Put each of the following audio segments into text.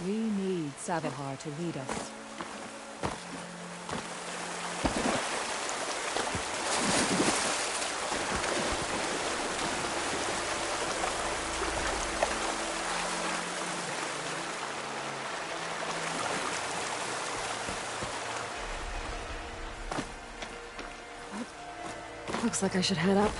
We need Savahar to lead us. Looks like I should head up.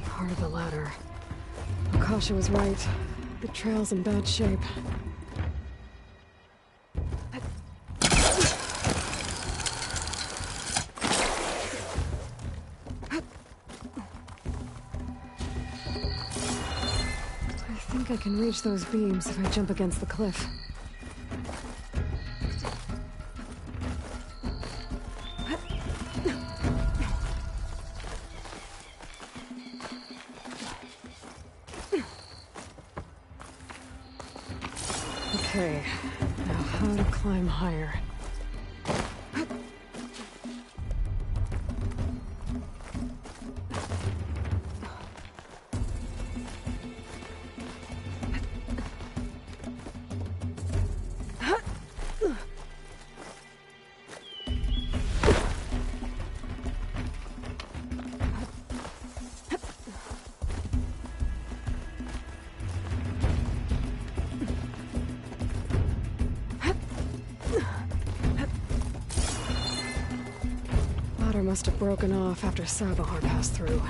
Part of the ladder. Akasha was right. The trail's in bad shape. I think I can reach those beams if I jump against the cliff. Okay, now how to climb higher. Must have broken off after Savahar passed through.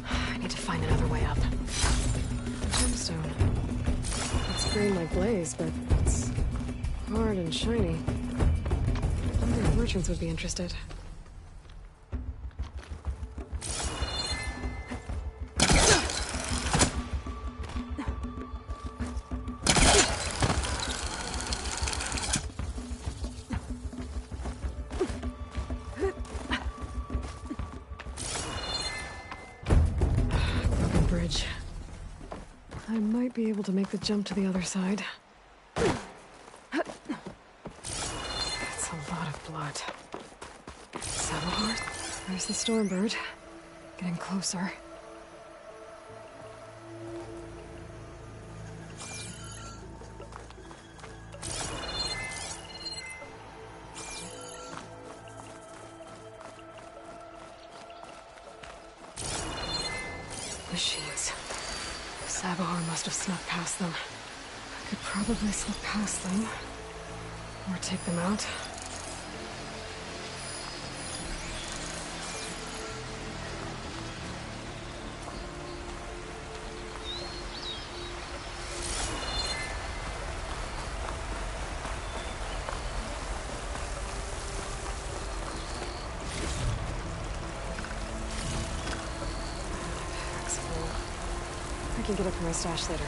I need to find another way up. A gemstone. It's green like blaze, but it's hard and shiny. I wonder if merchants would be interested. I might be able to make the jump to the other side. That's a lot of blood. Savahar? There's the Stormbird. Getting closer. Machines. Savahar must have snuck past them. I could probably slip past them. Or take them out. I can get up to my stash later.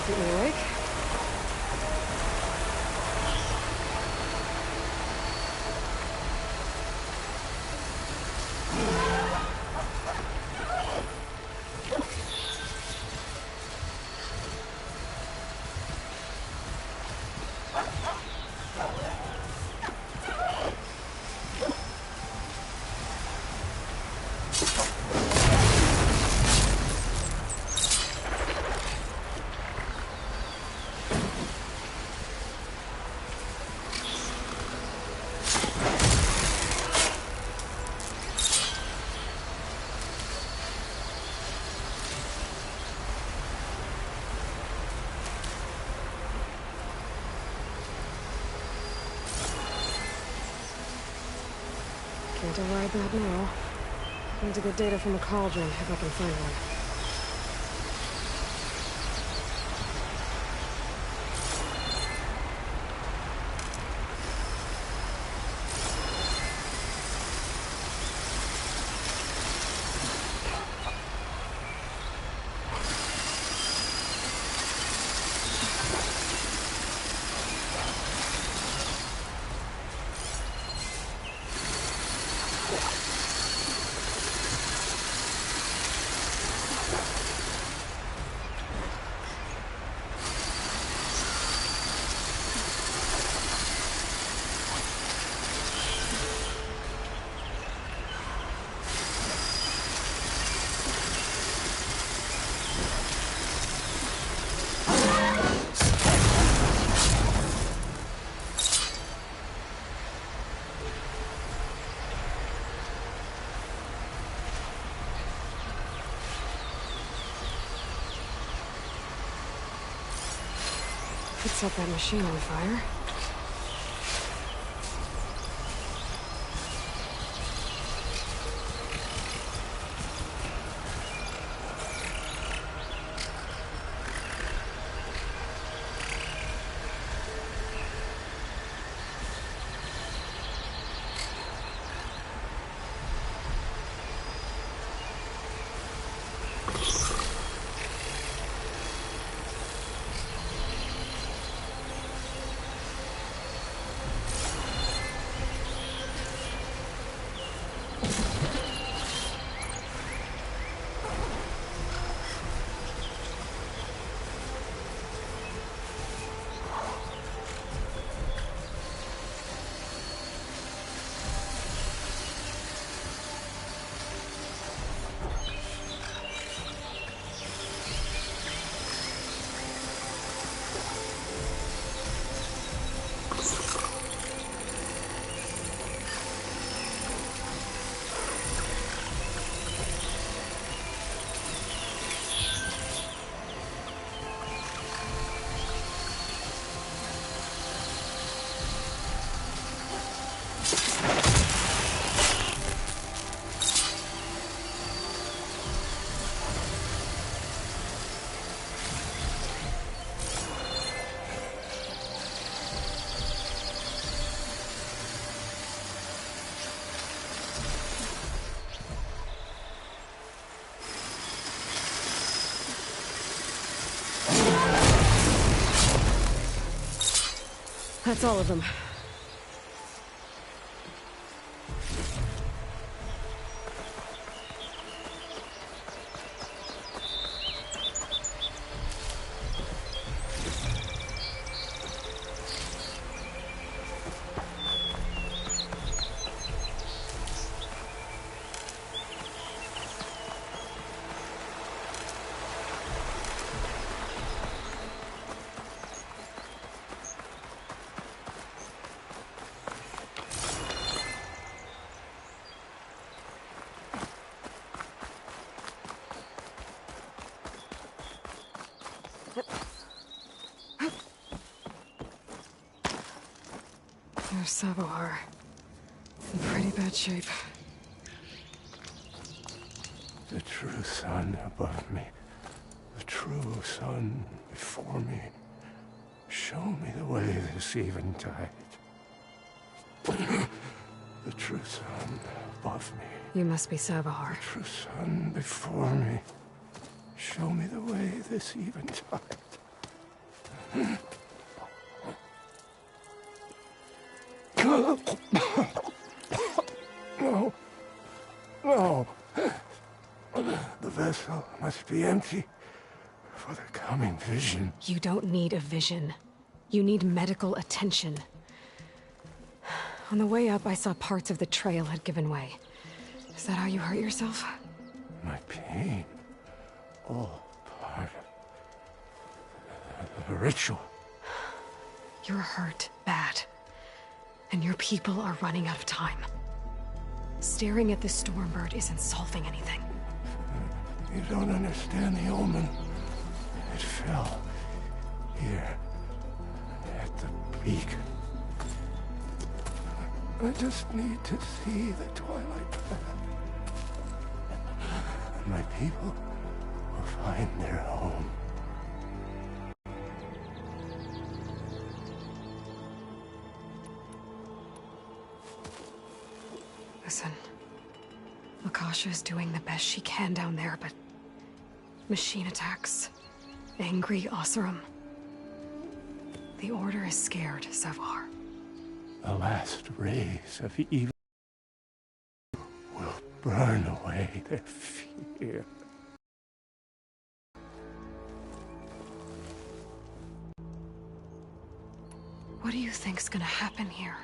Keep me awake. Can't override that now. Need to get data from a cauldron if I can find one. Could set that machine on fire. That's all of them. There's Savohar. In pretty bad shape. The true sun above me. The true sun before me. Show me the way this eventide. The true sun above me. You must be Savohar. The true sun before me. Show me the way this eventide. No. No. The vessel must be empty for the coming vision. You don't need a vision. You need medical attention. On the way up, I saw parts of the trail had given way. Is that how you hurt yourself? My pain. All part of the ritual. You're hurt bad. And your people are running out of time. Staring at the Stormbird isn't solving anything. You don't understand the omen. It fell here at the beacon. I just need to see the twilight path. And my people will find their home. Listen, Lakasha is doing the best she can down there, but machine attacks, angry Oseram. The Order is scared, Savar. The last rays of evil will burn away their fear. What do you think's gonna happen here?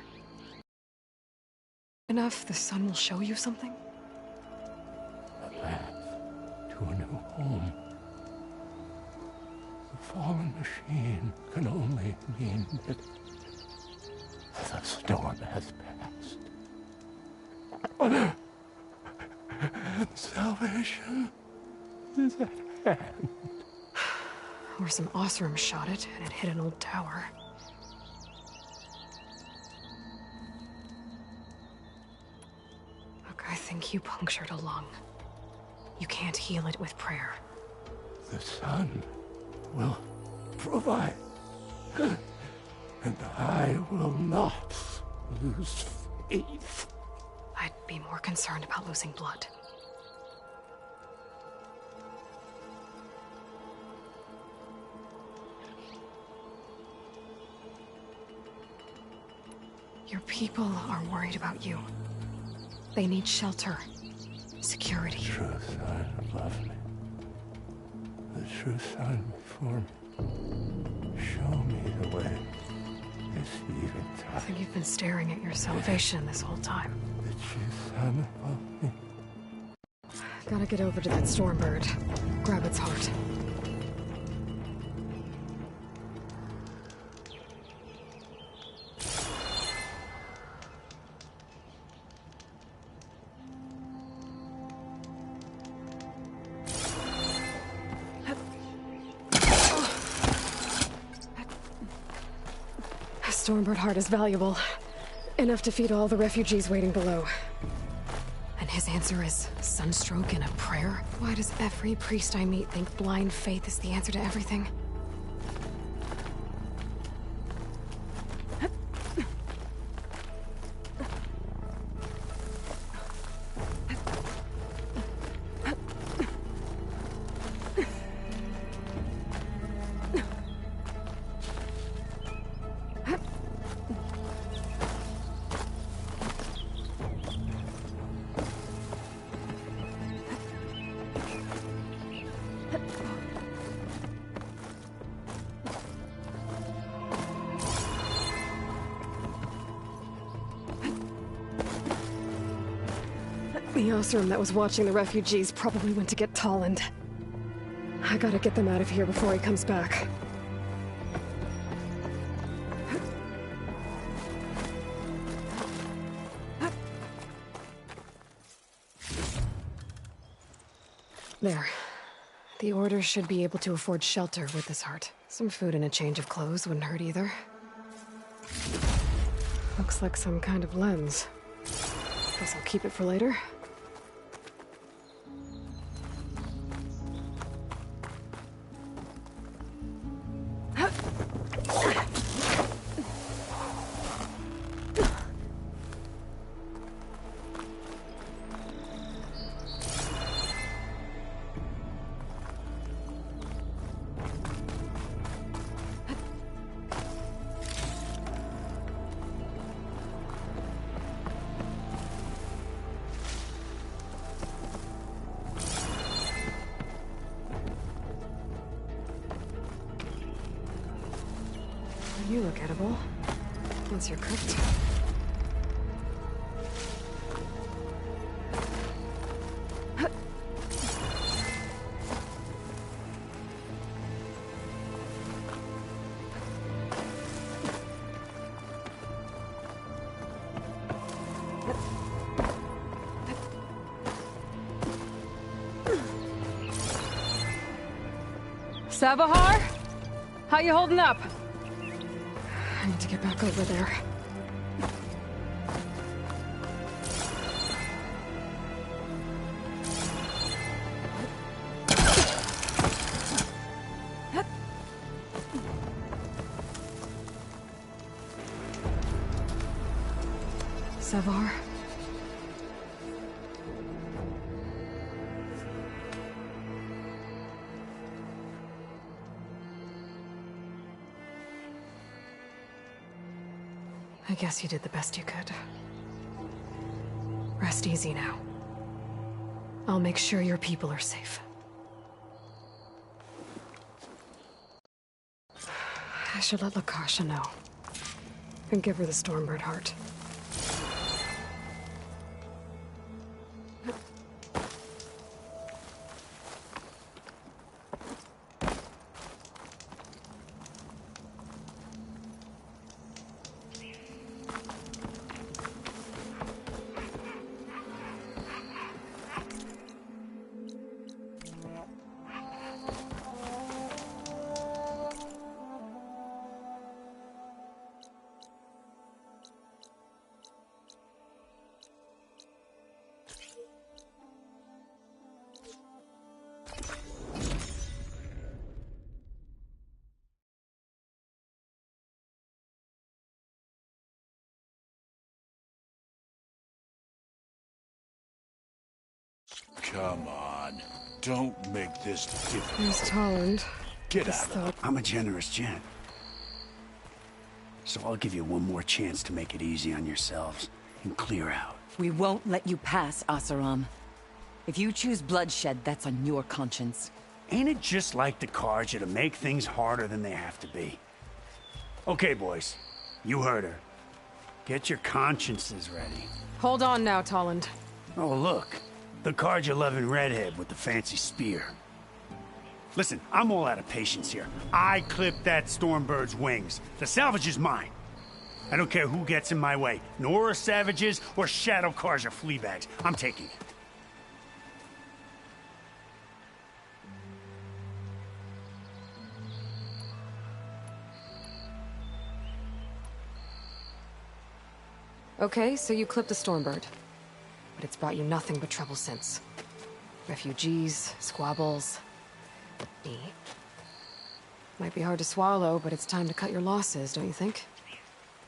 Enough, the sun will show you something? A path to a new home. The fallen machine can only mean that the storm has passed. And salvation is at hand. Or some Oseram shot it, and it hit an old tower. Look, I think you punctured a lung. You can't heal it with prayer. The sun will provide. And I will not lose faith. I'd be more concerned about losing blood. Your people are worried about you. They need shelter, security. The true sun above me. The true sun before me. Show me the way. This even I time. think you've been staring at your salvation this whole time. The true sun above me. Gotta get over to that Stormbird. Grab its heart. Stormbird heart is valuable. Enough to feed all the refugees waiting below. And his answer is sunstroke and a prayer? Why does every priest I meet think blind faith is the answer to everything? The Oseram that was watching the refugees probably went to get Tolland. I gotta get them out of here before he comes back. There. The Order should be able to afford shelter with this heart. Some food and a change of clothes wouldn't hurt either. Looks like some kind of lens. Guess I'll keep it for later. You look edible. Once you're cooked. Savahar? How you holding up? I need to get back over there. Savar? I guess you did the best you could. Rest easy now. I'll make sure your people are safe. I should let Lakasha know. And give her the Stormbird heart. Come on. Don't make this difficult. There's Tolland. Get out of it. I'm a generous gent. So I'll give you one more chance to make it easy on yourselves and clear out. We won't let you pass, Asaram. If you choose bloodshed, that's on your conscience. Ain't it just like the Carja to make things harder than they have to be? Okay, boys. You heard her. Get your consciences ready. Hold on now, Tolland. Oh, look. The Carja-loving redhead with the fancy spear. Listen, I'm all out of patience here. I clipped that Stormbird's wings. The salvage is mine. I don't care who gets in my way. Nora savages or Shadow Carja fleabags. I'm taking it. Okay, so you clipped the Stormbird. But it's brought you nothing but trouble since. Refugees, squabbles, me. Might be hard to swallow, but it's time to cut your losses, don't you think?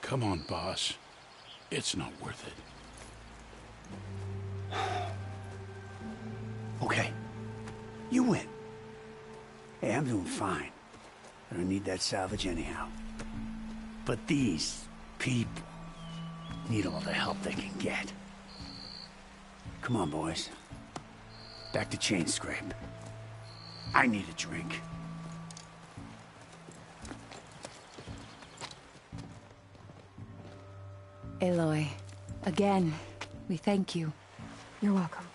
Come on, boss. It's not worth it. Okay. You win. Hey, I'm doing fine. I don't need that salvage anyhow. But these people need all the help they can get. Come on, boys. Back to Chain Scrape. I need a drink. Aloy, again, we thank you. You're welcome.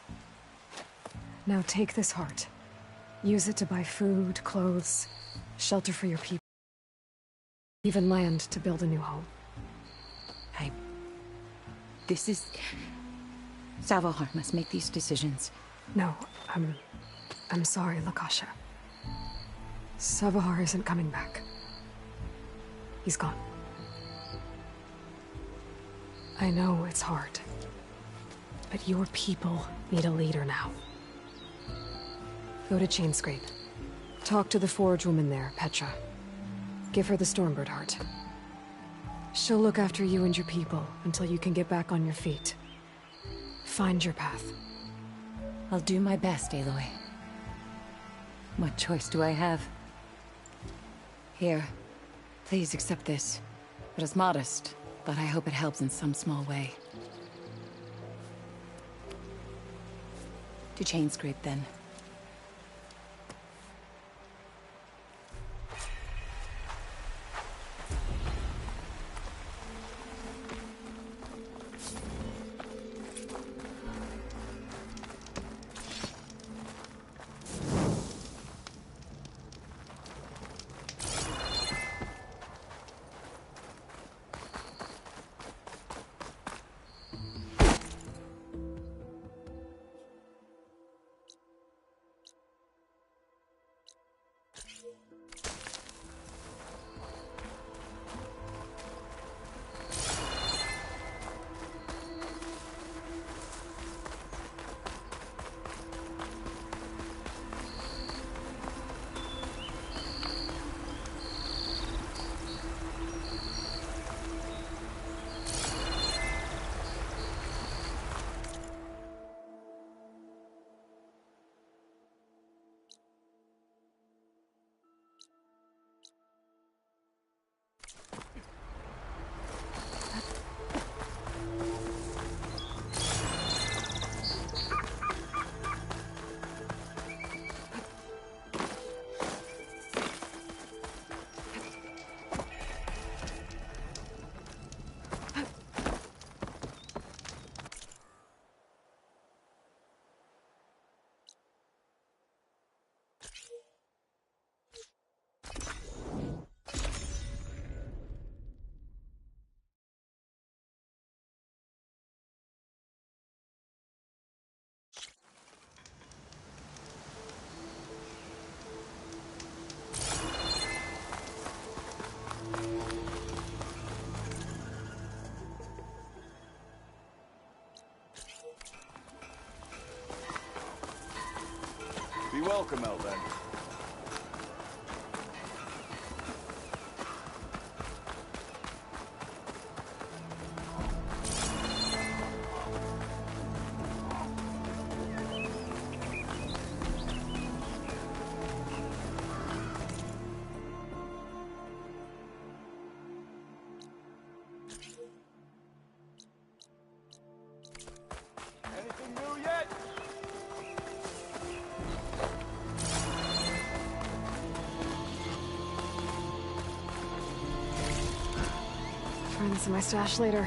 Now take this heart. Use it to buy food, clothes, shelter for your people. Even land to build a new home. This is... Savahar must make these decisions. No, I'm sorry, Lakasha. Savahar isn't coming back. He's gone. I know it's hard. But your people need a leader now. Go to Chainscrape. Talk to the forge woman there, Petra. Give her the Stormbird heart. She'll look after you and your people until you can get back on your feet. Find your path. I'll do my best, Aloy. What choice do I have? Here, please accept this. It is modest, but I hope it helps in some small way. To Chainscrape, then. Be welcome, Elven. Anything new yet? Find this in my stash later.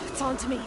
It's on to me.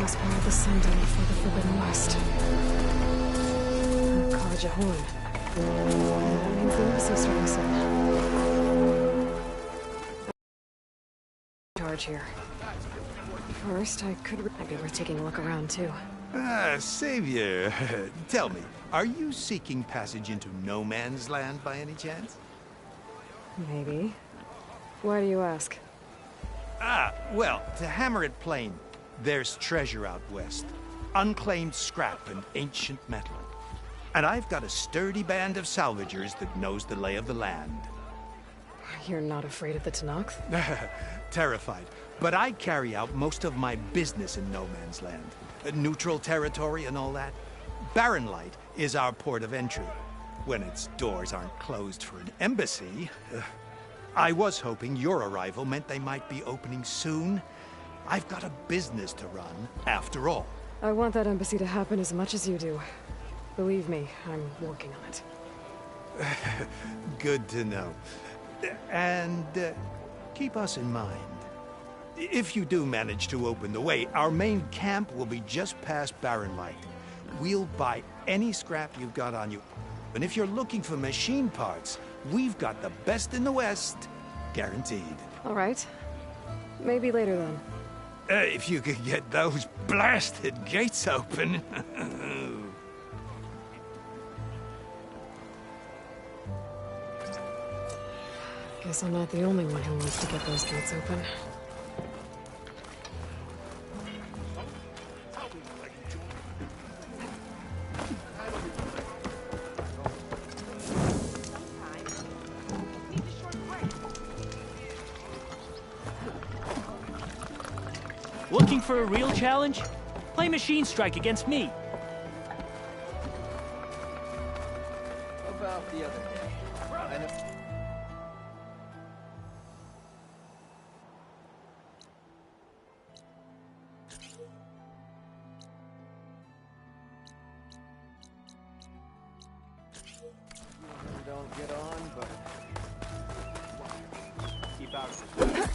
last part of the Sundown before the Forbidden West. Carja Horn. That means the embassy's starting soon. Charge here. First, I'd be worth taking a look around, too. Ah, Savior. Tell me, are you seeking passage into no man's land by any chance? Maybe. Why do you ask? Ah, well, to hammer it plain, there's treasure out west. Unclaimed scrap and ancient metal. And I've got a sturdy band of salvagers that knows the lay of the land. You're not afraid of the Tenakth? Terrified. But I carry out most of my business in no man's land. Neutral territory and all that. Barren Light is our port of entry. When its doors aren't closed for an embassy. I was hoping your arrival meant they might be opening soon. I've got a business to run, after all. I want that embassy to happen as much as you do. Believe me, I'm working on it. Good to know. And keep us in mind. If you do manage to open the way, our main camp will be just past Barren Light. We'll buy any scrap you've got on you. And if you're looking for machine parts, we've got the best in the West. Guaranteed. All right. Maybe later then. If you could get those blasted gates open. Guess I'm not the only one who wants to get those gates open. Looking for a real challenge? Play Machine Strike against me. About the other day. I know. Don't get on, but keep out of this.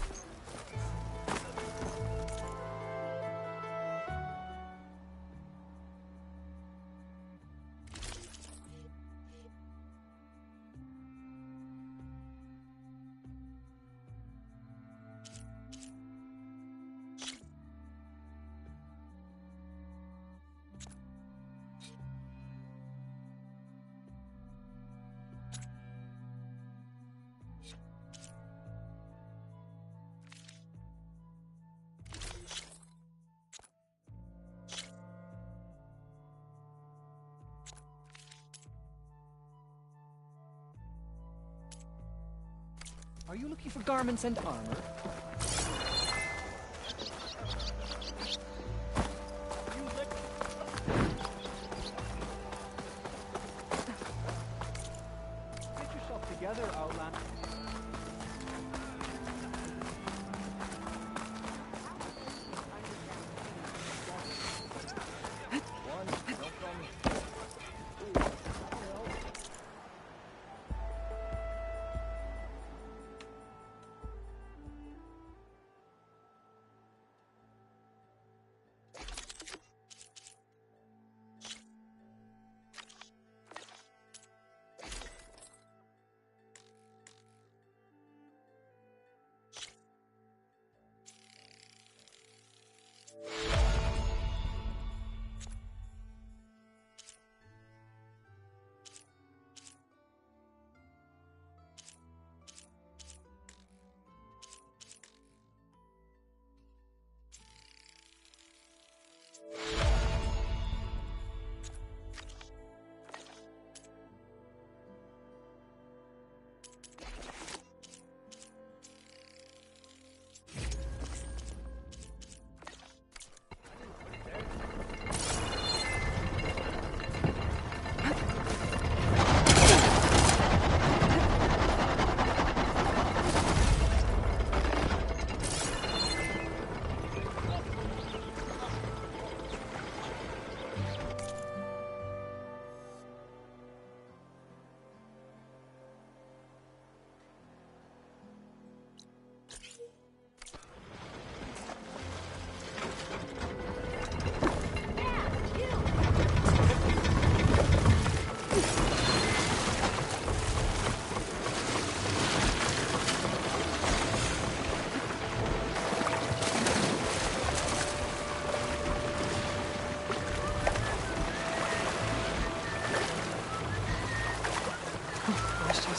Are you looking for garments and armor? Get yourself together, Outland.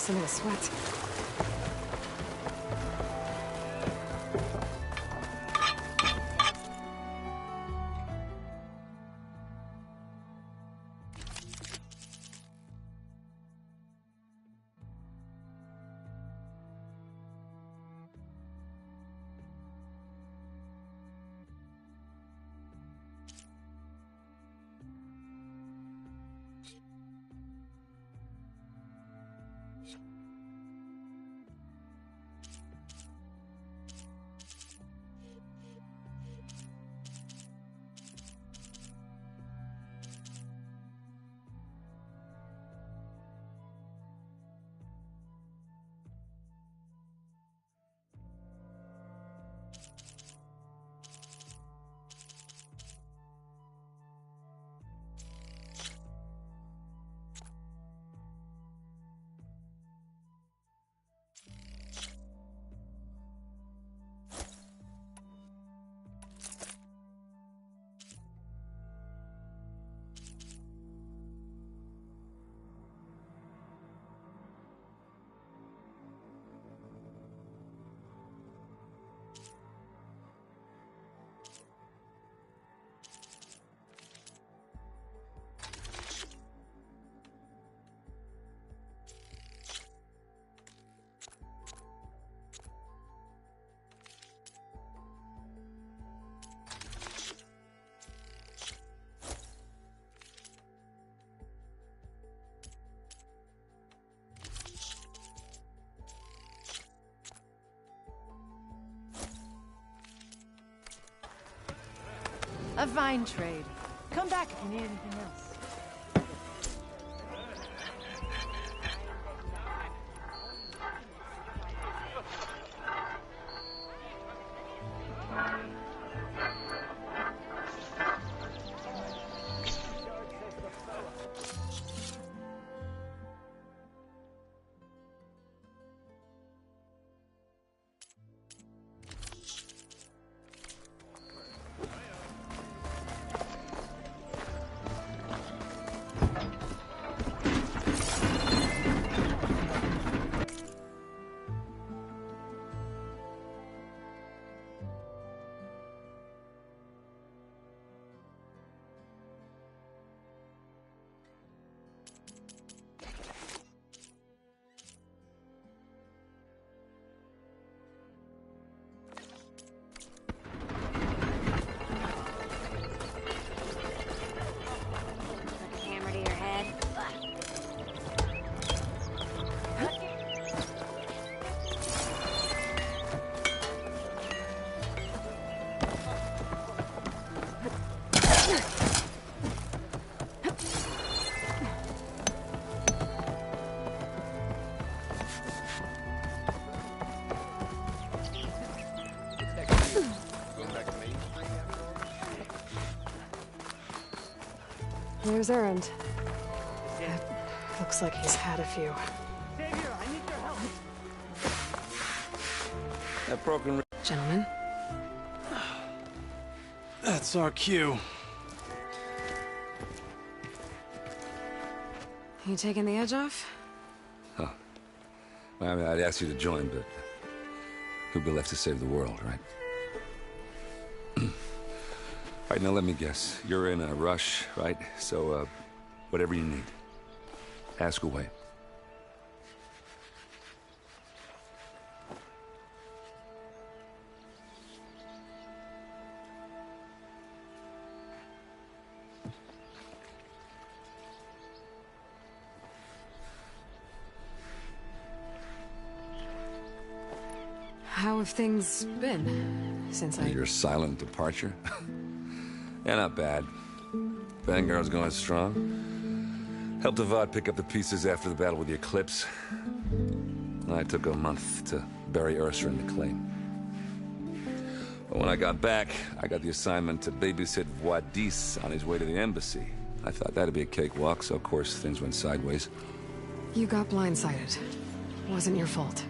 some of the sweat. A fine trade. Come back if you need anything else. Hammer to your head. There's Errand. Looks like he's had a few. Savior, I need your help. That broken... Gentlemen, That's our cue. you taking the edge off? Huh. Well, I mean, I'd ask you to join, but... who'd be left to save the world, right? All right, now let me guess. You're in a rush, right? So, whatever you need. Ask away. How have things been since Your silent departure? Yeah, not bad. Vanguard's going strong. Helped Avad pick up the pieces after the battle with the Eclipse. I took a month to bury Ursa in the claim. But when I got back, I got the assignment to babysit Wadis on his way to the embassy. I thought that'd be a cakewalk, so of course things went sideways. You got blindsided. Wasn't your fault.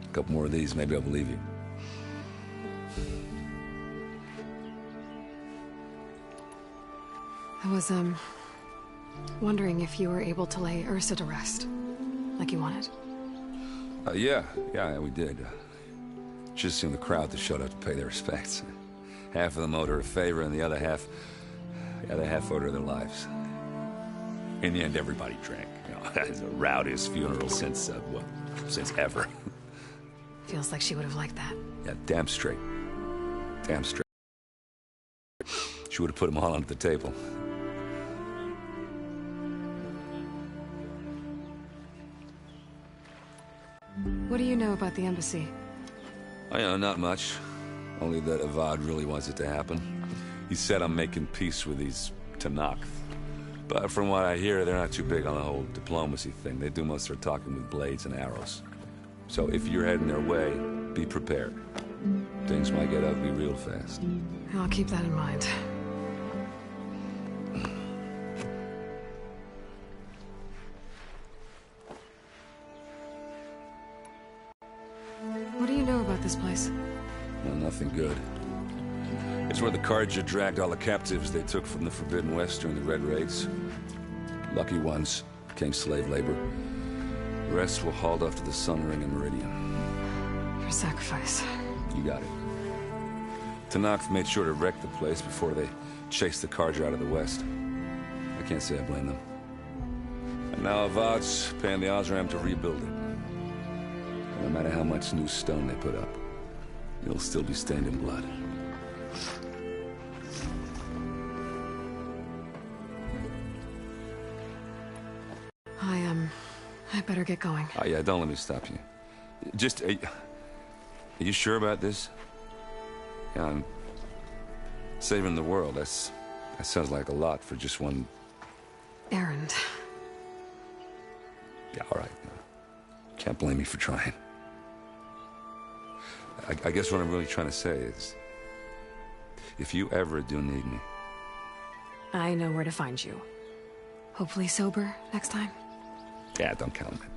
A couple more of these, maybe I'll believe you. I was, wondering if you were able to lay Ursa to rest, like you wanted. Yeah, we did. Just seen the crowd that showed up to pay their respects. Half of them owed her a favor, and the other half owed her their lives. In the end, everybody drank. You know, it's the rowdiest funeral since ever. Feels like she would have liked that. Yeah, damn straight. Damn straight. She would have put them all under the table. What do you know about the embassy? I know not much. Only that Avad really wants it to happen. He said I'm making peace with these Tanakh. But from what I hear, they're not too big on the whole diplomacy thing. They do most of their talking with blades and arrows. So if you're heading their way, be prepared. Things might get ugly real fast. I'll keep that in mind. What do you know about this place? Well, nothing good. It's where the Carja dragged all the captives they took from the Forbidden West during the Red Raids. Lucky ones became slave labor. The rest were hauled off to the Sun Ring and Meridian. Your sacrifice. You got it. Tanakh made sure to wreck the place before they chased the Carja out of the West. I can't say I blame them. And now Avad's paying the Osram to rebuild it. No matter how much new stone they put up, it'll still be stained in blood. I better get going. Oh, yeah, don't let me stop you. Just, are you sure about this? Yeah, I'm saving the world. That sounds like a lot for just one... errand. Yeah, all right. Can't blame me for trying. I guess what I'm really trying to say is, if you ever do need me... I know where to find you. Hopefully sober next time. Yeah, don't count on it.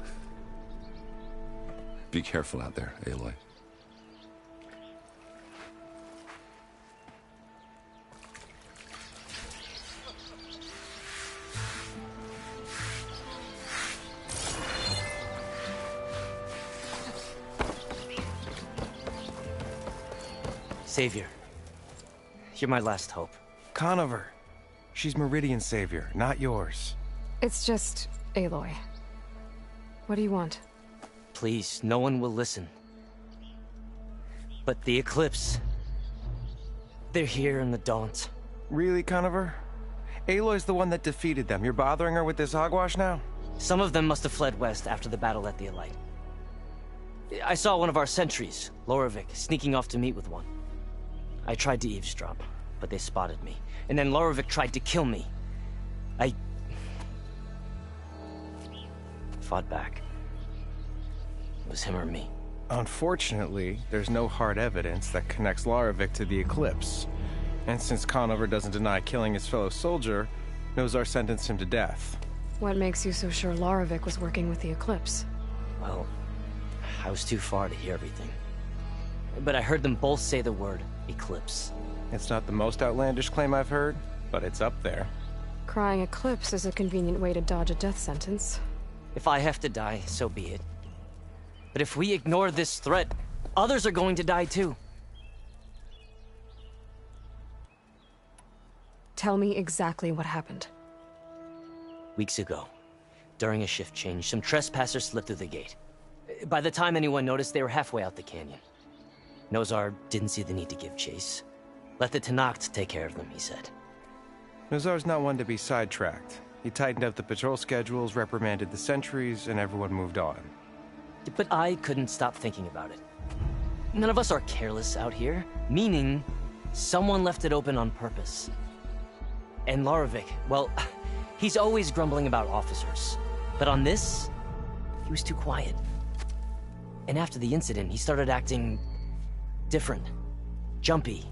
Be careful out there, Aloy. Savior, you're my last hope. Conover. She's Meridian's savior, not yours. It's just Aloy. What do you want? Please, no one will listen. But the Eclipse... they're here in the Daunt. Really, Conover? Aloy's the one that defeated them. You're bothering her with this hogwash now? Some of them must have fled west after the battle at the Elite. I saw one of our sentries, Lorovic, sneaking off to meet with one. I tried to eavesdrop, but they spotted me. And then Lorovic tried to kill me. I fought back. It was him or me. Unfortunately, there's no hard evidence that connects Lorovic to the Eclipse. And since Conover doesn't deny killing his fellow soldier, Nozar sentenced him to death. What makes you so sure Lorovic was working with the Eclipse? Well, I was too far to hear everything. But I heard them both say the word Eclipse. It's not the most outlandish claim I've heard, but it's up there. Crying Eclipse is a convenient way to dodge a death sentence. If I have to die, so be it. But if we ignore this threat, others are going to die too. Tell me exactly what happened. Weeks ago, during a shift change, some trespassers slipped through the gate. By the time anyone noticed, they were halfway out the canyon. Nozar didn't see the need to give chase. Let the Tanakh take care of them, he said. Nozar's not one to be sidetracked. He tightened up the patrol schedules, reprimanded the sentries, and everyone moved on. But I couldn't stop thinking about it. None of us are careless out here, meaning someone left it open on purpose. And Lorovic, well, he's always grumbling about officers. But on this, he was too quiet. And after the incident, he started acting different, jumpy.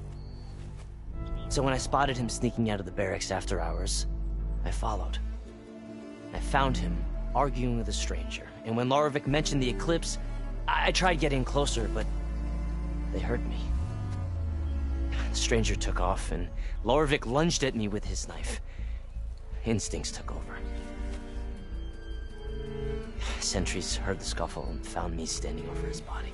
So when I spotted him sneaking out of the barracks after hours, I followed. I found him arguing with a stranger, and when Lorovic mentioned the Eclipse, I tried getting closer, but they heard me. The stranger took off, and Lorovic lunged at me with his knife. Instincts took over. Sentries heard the scuffle and found me standing over his body.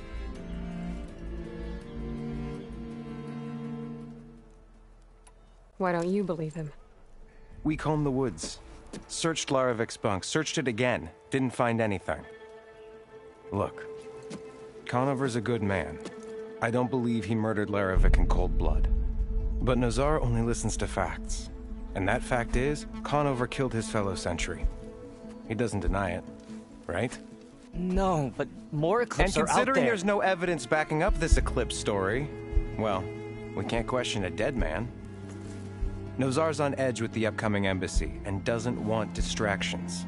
Why don't you believe him? We combed the woods. Searched Larovik's bunk. Searched it again. Didn't find anything. Look. Conover's a good man. I don't believe he murdered Larovik in cold blood. But Nazar only listens to facts. And that fact is, Conover killed his fellow sentry. He doesn't deny it, right? No, but more Eclipse are out there. And considering there's no evidence backing up this Eclipse story, well, we can't question a dead man. Nozar's on edge with the upcoming embassy and doesn't want distractions.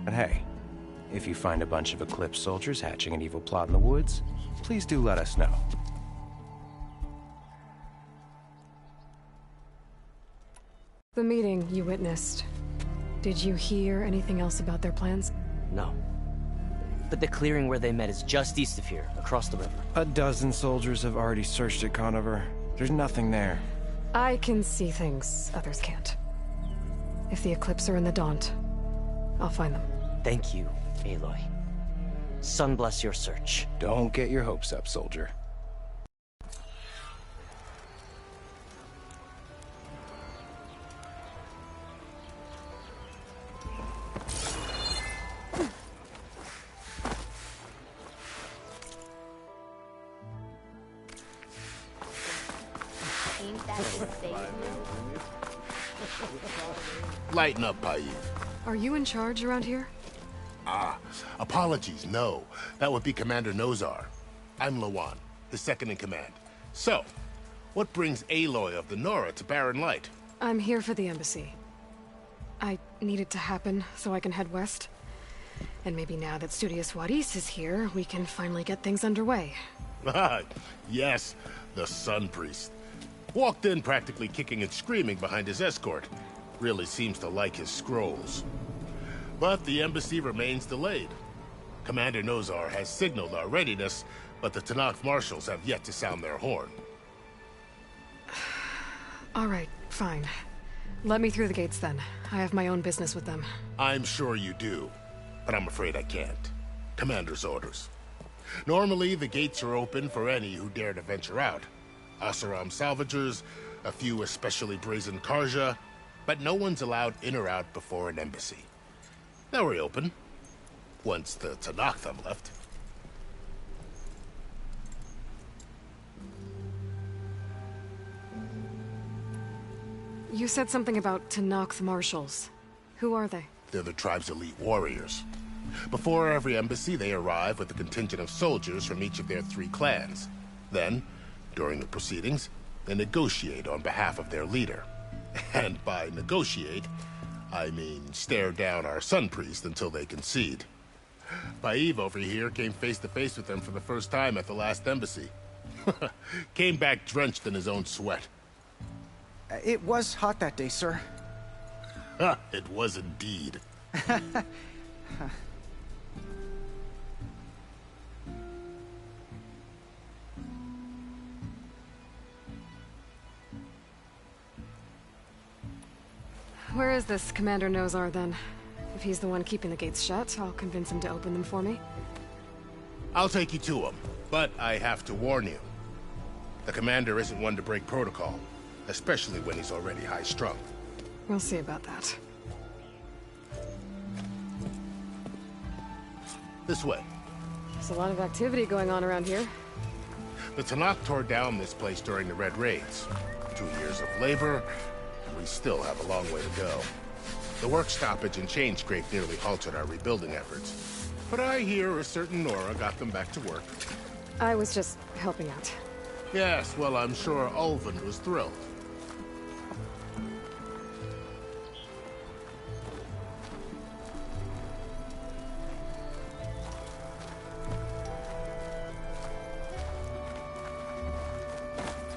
But hey, if you find a bunch of Eclipse soldiers hatching an evil plot in the woods, please do let us know. The meeting you witnessed. Did you hear anything else about their plans? No. But the clearing where they met is just east of here, across the river. A dozen soldiers have already searched it, Conover. There's nothing there. I can see things others can't. If the Eclipse are in the Daunt, I'll find them. Thank you, Aloy. Sun bless your search. Don't get your hopes up, soldier. Lighten up, Paid. Are you in charge around here? Apologies, no. That would be Commander Nozar. I'm Lawan, his second in command. So, what brings Aloy of the Nora to Barren Light? I'm here for the embassy. I need it to happen so I can head west. And maybe now that Studious Wadis is here, we can finally get things underway. Yes, the Sun Priest. Walked in practically kicking and screaming behind his escort. Really seems to like his scrolls. But the embassy remains delayed. Commander Nozar has signaled our readiness, but the Tanakh marshals have yet to sound their horn. All right, fine. Let me through the gates then. I have my own business with them. I'm sure you do, but I'm afraid I can't. Commander's orders. Normally, the gates are open for any who dare to venture out. Asaram salvagers, a few especially brazen Karja, but no one's allowed in or out before an embassy. They'll reopen, once the Tanakh have left. You said something about Tanakh marshals. Who are they? They're the tribe's elite warriors. Before every embassy, they arrive with a contingent of soldiers from each of their 3 clans. Then, during the proceedings, they negotiate on behalf of their leader. And by negotiate, I mean stare down our Sun Priest until they concede. Paid over here came face to face with them for the first time at the last embassy. Came back drenched in his own sweat. It was hot that day, sir. It was indeed. Where is this Commander Nozar, then? If he's the one keeping the gates shut, I'll convince him to open them for me. I'll take you to him, but I have to warn you. The commander isn't one to break protocol, especially when he's already high-strung. We'll see about that. This way. There's a lot of activity going on around here. The Tanakh tore down this place during the Red Raids. 2 years of labor, and we still have a long way to go. The work stoppage and chain scrape nearly halted our rebuilding efforts. But I hear a certain Nora got them back to work. I was just helping out. Yes, well, I'm sure Ulvin was thrilled.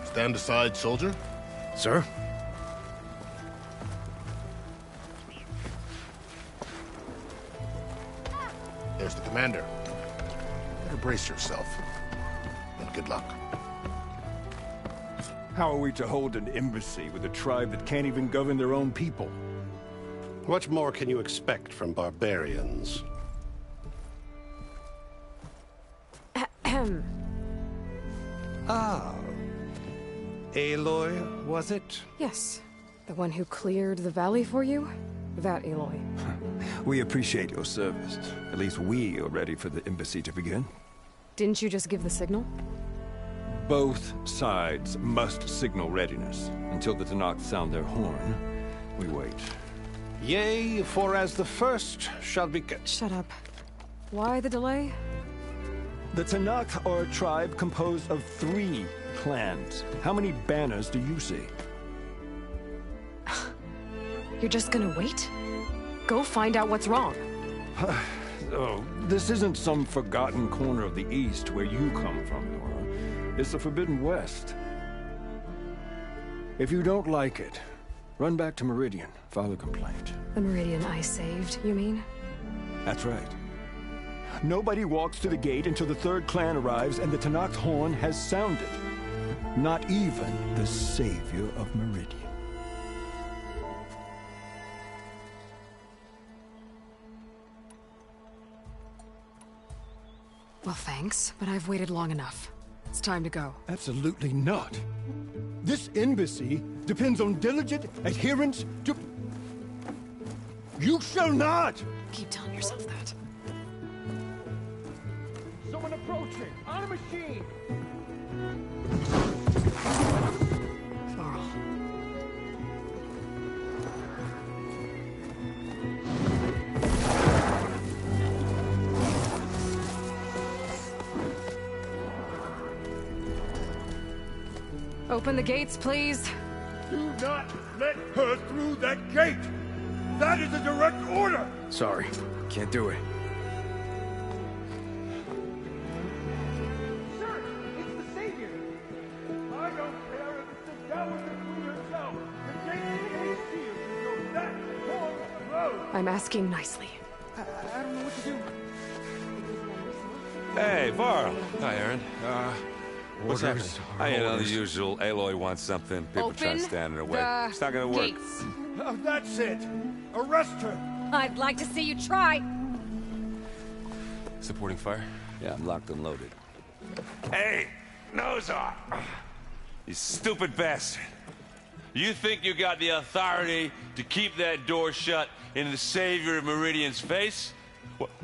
Stand aside, soldier. Sir? There's the commander. Better brace yourself. And good luck. How are we to hold an embassy with a tribe that can't even govern their own people? What more can you expect from barbarians? him. Ah. Aloy, was it? Yes. The one who cleared the valley for you? That Aloy. We appreciate your service. At least we are ready for the embassy to begin. Didn't you just give the signal? Both sides must signal readiness. Until the Tanakh sound their horn, we wait. Yea, for as the first shall be... Shut up. Why the delay? The Tanakh are a tribe composed of 3 clans. How many banners do you see? You're just gonna wait? Go find out what's wrong. Oh, this isn't some forgotten corner of the East where you come from, Nora. It's the Forbidden West. If you don't like it, run back to Meridian, file a complaint. The Meridian I saved, you mean? That's right. Nobody walks to the gate until the 3rd clan arrives and the Tanakh's horn has sounded. Not even the savior of Meridian. Well, thanks, but I've waited long enough. It's time to go. Absolutely not. This embassy depends on diligent adherence to... You shall not! Keep telling yourself that. Someone approaching! On a machine! Varl. Open the gates, please. Do not let her through that gate! That is a direct order! Sorry, can't do it. Sir, it's the Savior! I don't care if it's the Dowager Queen herself! The gate is sealed, so that horn blows! I'm asking nicely. I don't know what to do. Hey, Varl. Hi, Aaron. What's happening? You know, the usual. Aloy wants something. People try to stand in her way. It's not gonna work. Gates. That's it! Arrest her! I'd like to see you try. Supporting fire? Yeah, I'm locked and loaded. Hey, nose off! You stupid bastard. You think you got the authority to keep that door shut in the savior of Meridian's face?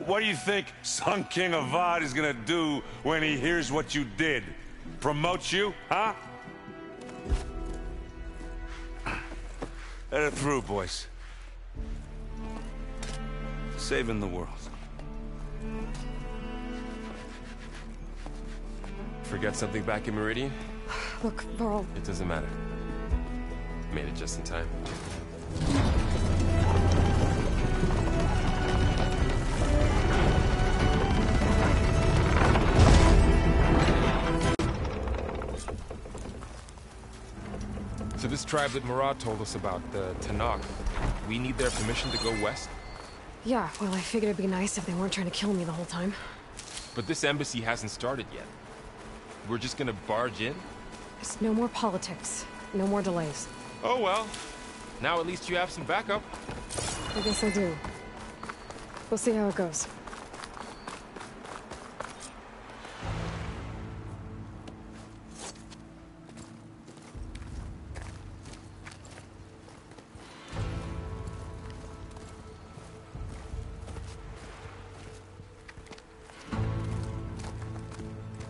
What do you think Sun King Avad is gonna do when he hears what you did? Promote you, huh? Let it through, boys. Saving the world. Forget something back in Meridian? Look, Varl. It doesn't matter. Made it just in time. So this tribe that Murad told us about, the Tanakh, we need their permission to go west? Yeah, well, I figured it'd be nice if they weren't trying to kill me the whole time. But this embassy hasn't started yet. We're just gonna barge in? There's no more politics. No more delays. Oh well. Now at least you have some backup. I guess I do. We'll see how it goes.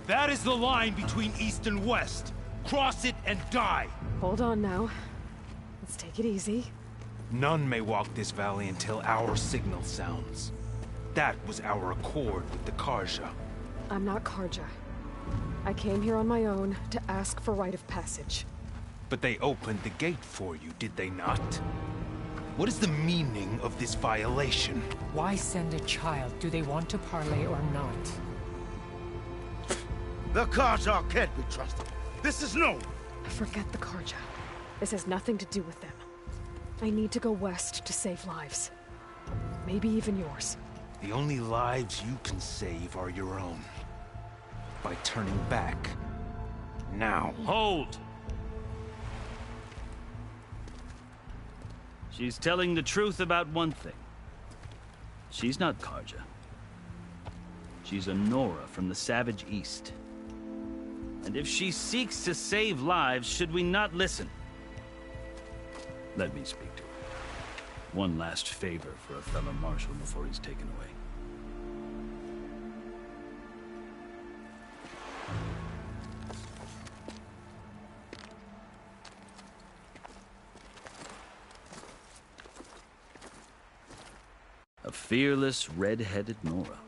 That is the line between East and West. Cross it and die. Hold on now. Let's take it easy. None may walk this valley until our signal sounds. That was our accord with the Karja. I'm not Karja. I came here on my own to ask for rite of passage. But they opened the gate for you, did they not? What is the meaning of this violation? Why send a child? Do they want to parley or not? The Karja can't be trusted. This is known. Forget the Karja. This has nothing to do with them. I need to go west to save lives. Maybe even yours. The only lives you can save are your own. By turning back. Now. Hold! She's telling the truth about one thing. She's not Karja. She's a Nora from the Savage East. And if she seeks to save lives, should we not listen? Let me speak to her. One last favor for a fellow marshal before he's taken away. A fearless, red-headed Nora.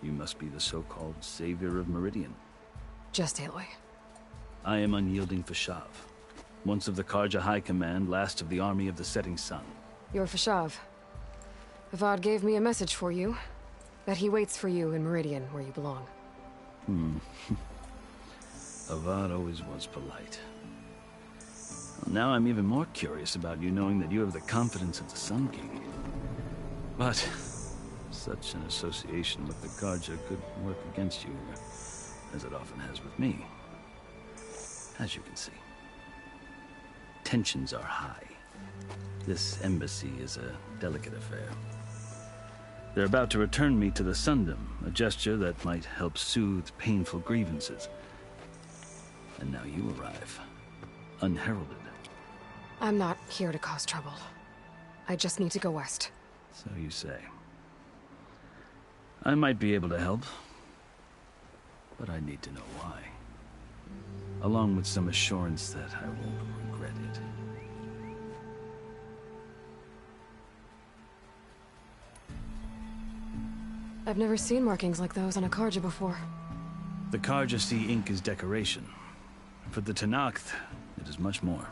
You must be the so-called savior of Meridian. Just Aloy. I am unyielding Fashav, once of the Karja High Command, last of the army of the Setting Sun. You're Fashav. Avad gave me a message for you. That he waits for you in Meridian, where you belong. Avad always was polite. Well, now I'm even more curious about you knowing that you have the confidence of the Sun King. But such an association with the Karja could work against you, as it often has with me. As you can see, tensions are high. This embassy is a delicate affair. They're about to return me to the Sundom, a gesture that might help soothe painful grievances. And now you arrive, unheralded. I'm not here to cause trouble. I just need to go west. So you say. I might be able to help, but I need to know why. Along with some assurance that I won't regret it. I've never seen markings like those on a Karja before. The Karja see ink as decoration. For the Tenakth, it is much more.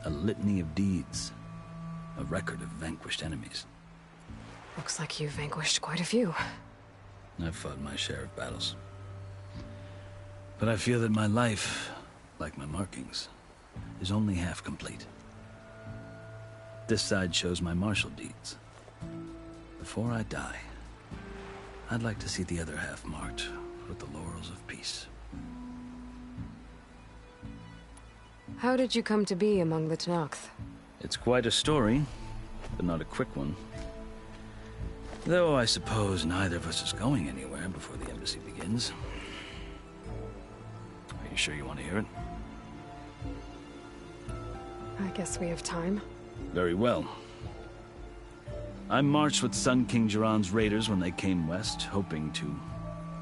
A litany of deeds. A record of vanquished enemies. Looks like you've vanquished quite a few. I've fought my share of battles. But I feel that my life, like my markings, is only half complete. This side shows my martial deeds. Before I die, I'd like to see the other half marked with the laurels of peace. How did you come to be among the Tenakth? It's quite a story, but not a quick one. Though I suppose neither of us is going anywhere before the embassy begins. Are you sure you want to hear it? I guess we have time. Very well. I marched with Sun King Jiran's raiders when they came west, hoping to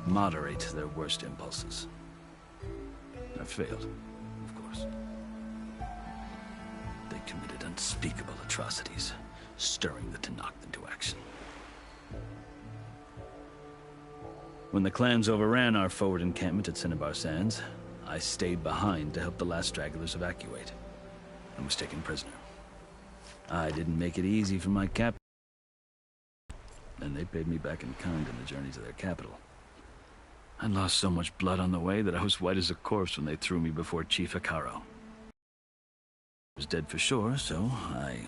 moderate their worst impulses. I failed, of course. They committed unspeakable atrocities, stirring the Tenakth into action. When the clans overran our forward encampment at Cinnabar Sands, I stayed behind to help the last stragglers evacuate, and was taken prisoner. I didn't make it easy for my captain, and they paid me back in kind on the journey to their capital. I lost so much blood on the way that I was white as a corpse when they threw me before Chief Hekaro. I was dead for sure, so I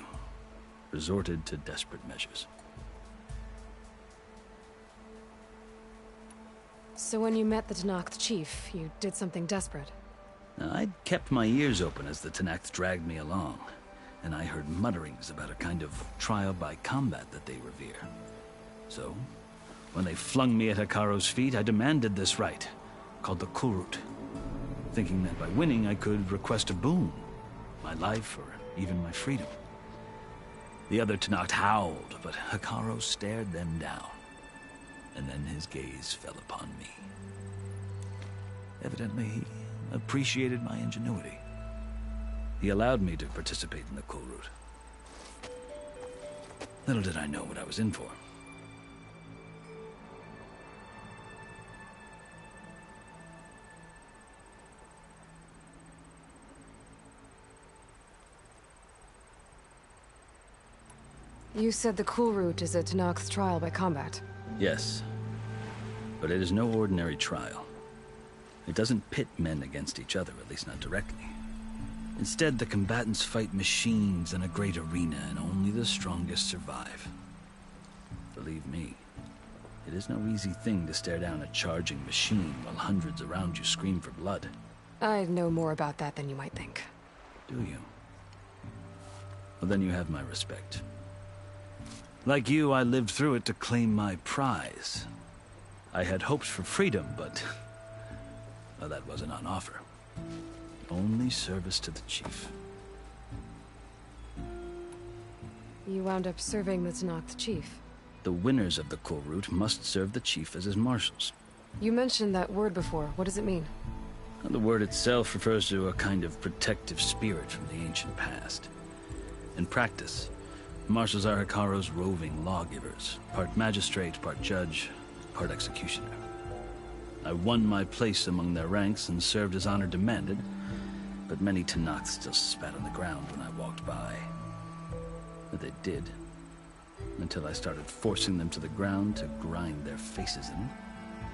resorted to desperate measures. So when you met the Tenakth chief, you did something desperate? Now, I'd kept my ears open as the Tenakth dragged me along, and I heard mutterings about a kind of trial by combat that they revere. So, when they flung me at Hekaro's feet, I demanded this right, called the Kulrut, thinking that by winning I could request a boon, my life or even my freedom. The other Tenakth howled, but Hekaro stared them down, and then his gaze fell upon me. Evidently, he appreciated my ingenuity. He allowed me to participate in the Kulrut. Little did I know what I was in for. You said the Kulrut is a Tenakth trial by combat. Yes, but it is no ordinary trial. It doesn't pit men against each other, at least not directly. Instead, the combatants fight machines in a great arena, and only the strongest survive. Believe me, it is no easy thing to stare down a charging machine while hundreds around you scream for blood. I know more about that than you might think. Do you? Well, then you have my respect. Like you, I lived through it to claim my prize. I had hopes for freedom, but... well, that wasn't on offer. Only service to the chief. You wound up serving the Tenakth chief. The winners of the Cool Route must serve the chief as his marshals. You mentioned that word before. What does it mean? The word itself refers to a kind of protective spirit from the ancient past. In practice, marshals are Hikaru's roving lawgivers, part magistrate, part judge, part executioner. I won my place among their ranks and served as honor demanded, but many Tenakth still spat on the ground when I walked by. But they did, until I started forcing them to the ground to grind their faces in.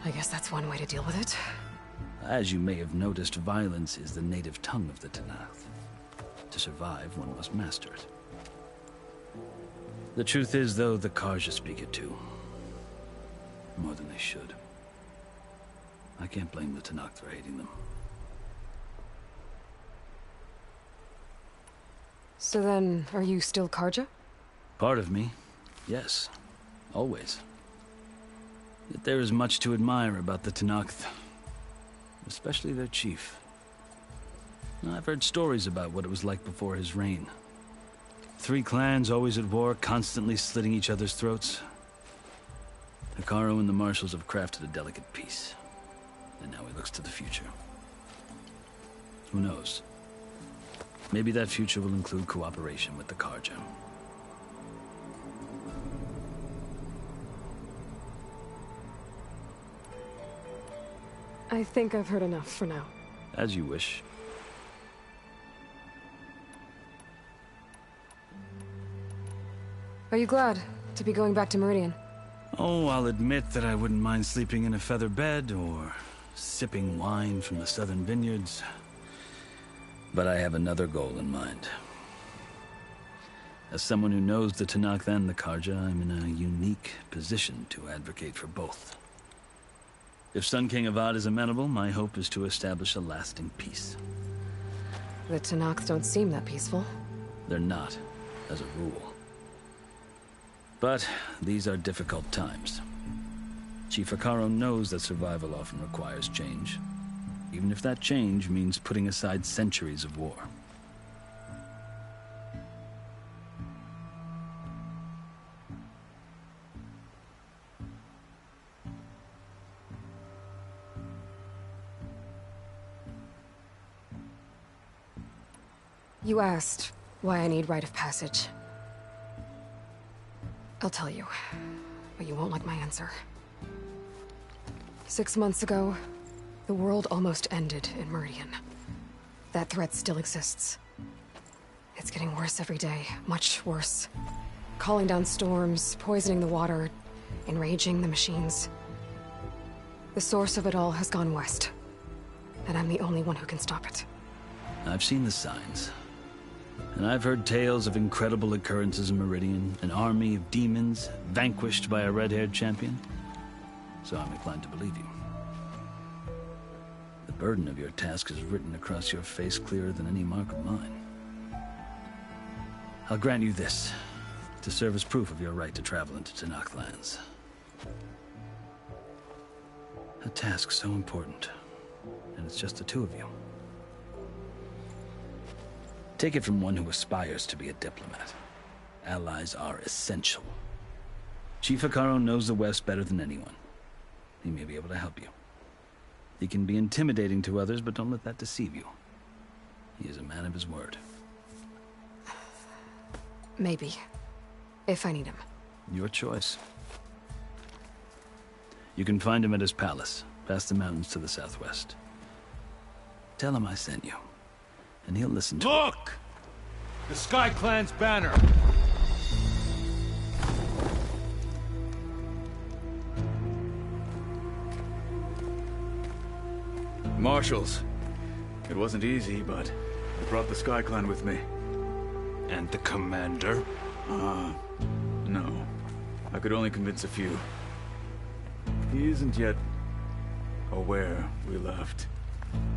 I guess that's one way to deal with it. As you may have noticed, violence is the native tongue of the Tenakth. To survive, one must master it. The truth is, though, the Karja speak it too. More than they should. I can't blame the Tenakth for hating them. So then, are you still Karja? Part of me, yes. Always. Yet there is much to admire about the Tenakth. Especially their chief. I've heard stories about what it was like before his reign. 3 clans always at war, constantly slitting each other's throats. Hikaru and the marshals have crafted a delicate peace. And now he looks to the future. Who knows? Maybe that future will include cooperation with the Karja. I think I've heard enough for now. As you wish. Are you glad to be going back to Meridian? Oh, I'll admit that I wouldn't mind sleeping in a feather bed or sipping wine from the southern vineyards. But I have another goal in mind. As someone who knows the Tenakth and the Karja, I'm in a unique position to advocate for both. If Sun King Avad is amenable, my hope is to establish a lasting peace. The Tenakth don't seem that peaceful. They're not, as a rule. But these are difficult times. Chief Hikaru knows that survival often requires change, even if that change means putting aside centuries of war. You asked why I need rite of passage. I'll tell you, but you won't like my answer. 6 months ago, the world almost ended in Meridian. That threat still exists. It's getting worse every day, much worse. Calling down storms, poisoning the water, enraging the machines. The source of it all has gone west, and I'm the only one who can stop it. I've seen the signs. And I've heard tales of incredible occurrences in Meridian, an army of demons vanquished by a red-haired champion. So I'm inclined to believe you. The burden of your task is written across your face clearer than any mark of mine. I'll grant you this, to serve as proof of your right to travel into Tenakth lands. A task so important, and it's just the 2 of you. Take it from one who aspires to be a diplomat. Allies are essential. Chief Hikaru knows the West better than anyone. He may be able to help you. He can be intimidating to others, but don't let that deceive you. He is a man of his word. Maybe. If I need him. Your choice. You can find him at his palace, past the mountains to the southwest. Tell him I sent you, and he'll listen to Look! The Sky Clan's banner! Marshals. It wasn't easy, but I brought the Sky Clan with me. And the commander? No. I could only convince a few. He isn't yet aware we left.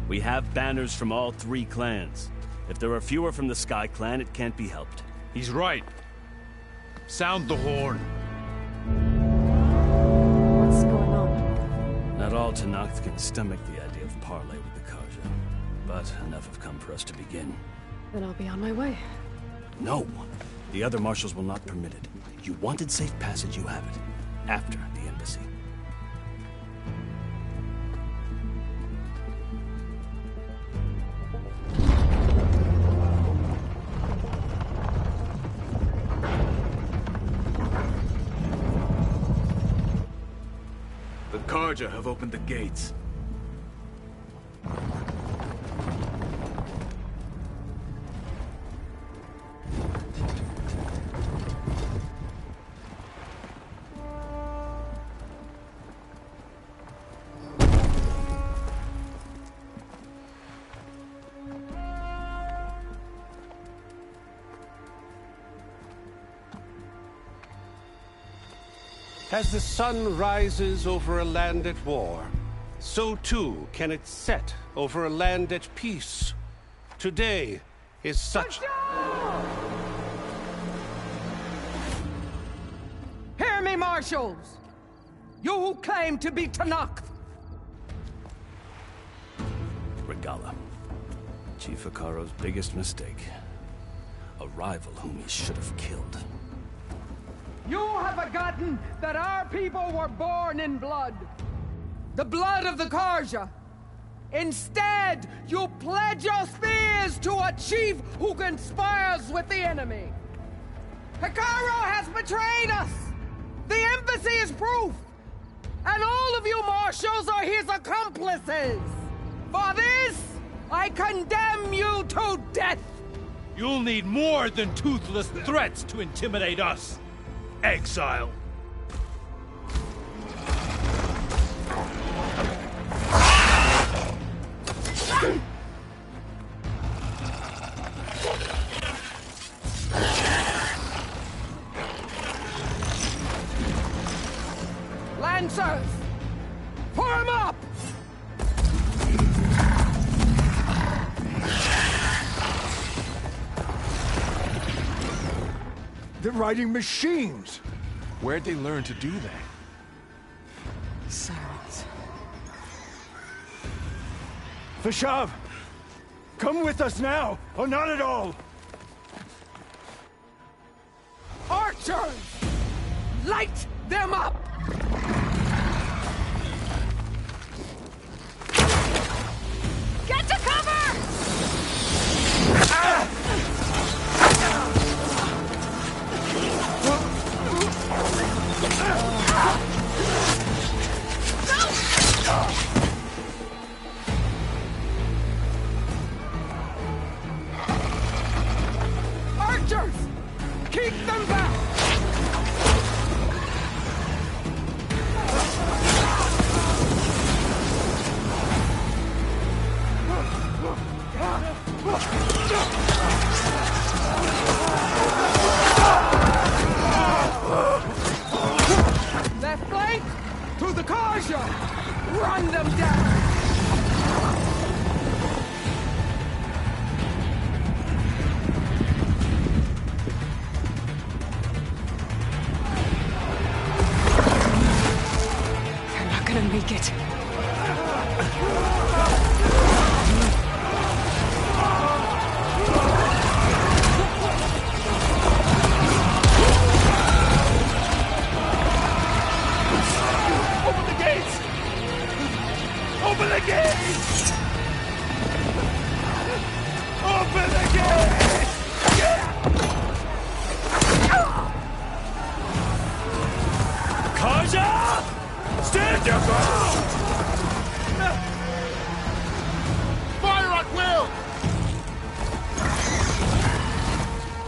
We have banners from all 3 clans. If there are fewer from the Sky Clan, it can't be helped. He's right. Sound the horn. What's going on? Not all Tenakth can stomach the idea of parley with the Karja, but enough have come for us to begin. Then I'll be on my way. No. The other marshals will not permit it. You wanted safe passage, you have it. After the embassy. The Karja have opened the gates. As the sun rises over a land at war, so too can it set over a land at peace. Today is such... Hear me, marshals! You who claim to be Tenakth! Regala. Chief Hikaro's biggest mistake. A rival whom he should have killed. You have forgotten that our people were born in blood. The blood of the Karja. Instead, you pledge your spears to a chief who conspires with the enemy. Hikaro has betrayed us! The embassy is proof! And all of you marshals are his accomplices! For this, I condemn you to death! You'll need more than toothless threats to intimidate us. Exile. Lancers! Form up! They're riding machines! Where'd they learn to do that? Sirens. Vashav! Come with us now, or not at all! Archers! Light them up! Get to cover! Archers! Keep them back! Left flank! To the Karja! Run them down! They're not gonna make it. Open the gates! Open the gates! Open the gates! Karja! Stand your ground! Fire at will!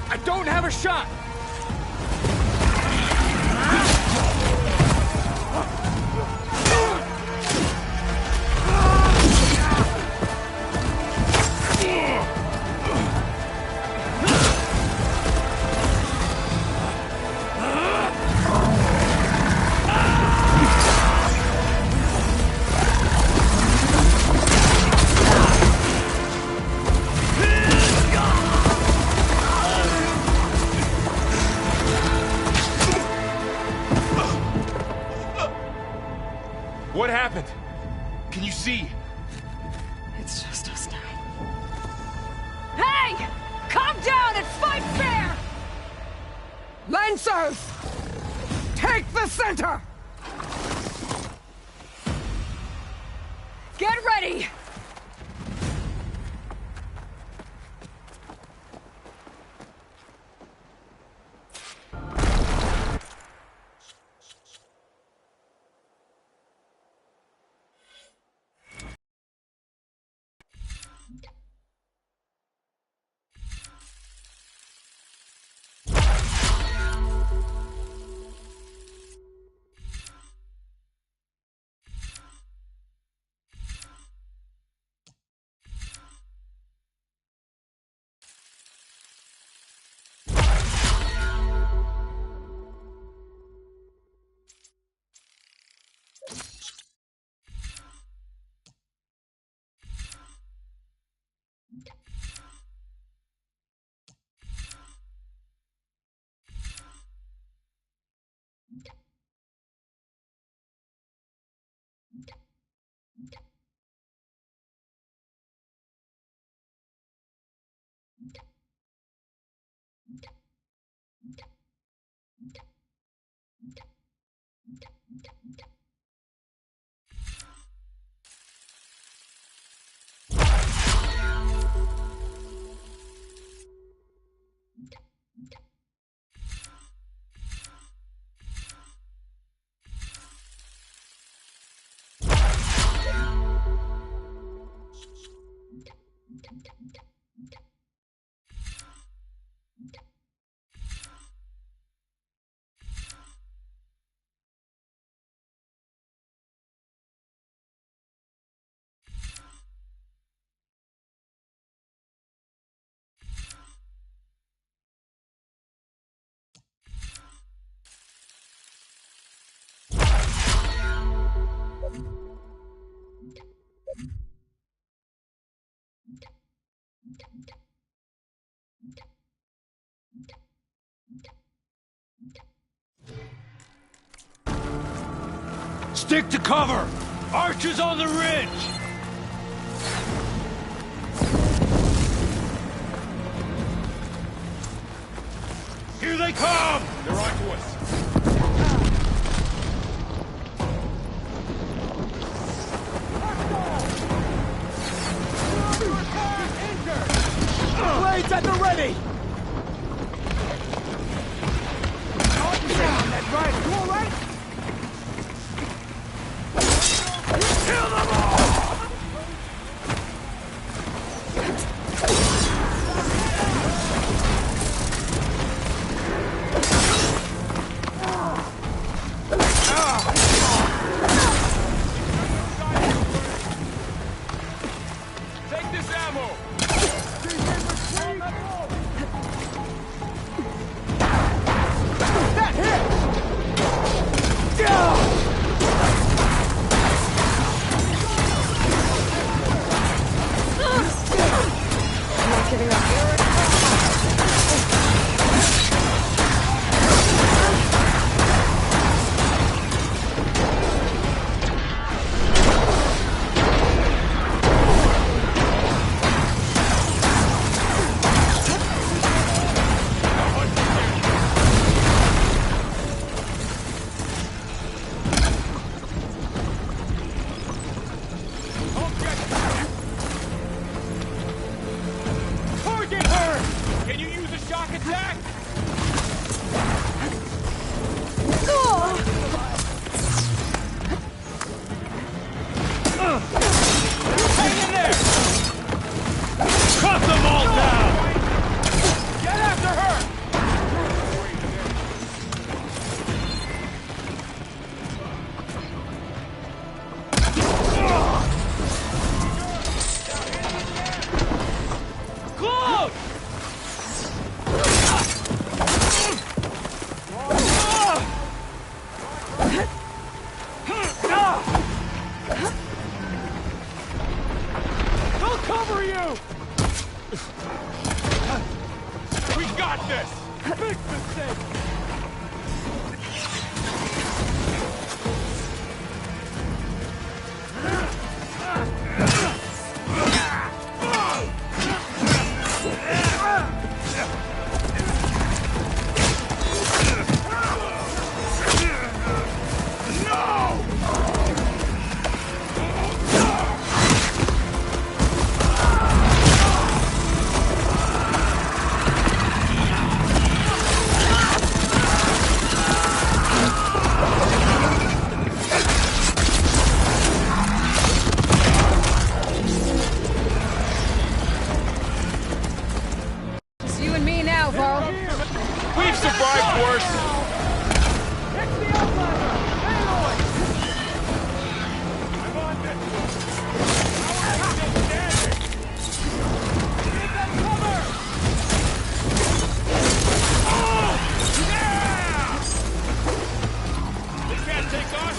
I don't have a shot! Lancers! Take the center! Get ready! Stick to cover! Archers on the ridge! Here they come! They're on to us. Blades at the ready! That's right. You all right? Kill them all! Take this ammo! That hit! I'm not giving up. Target her! Can you use a shock attack? Hang in there! Cut them all down! Get after her! Close! They'll cover you! We got this! Big mistake! survived worse. It's the Outlander! Aloy! I'm on this. Our still standing. Give them cover! Oh! Yeah! They can't take us.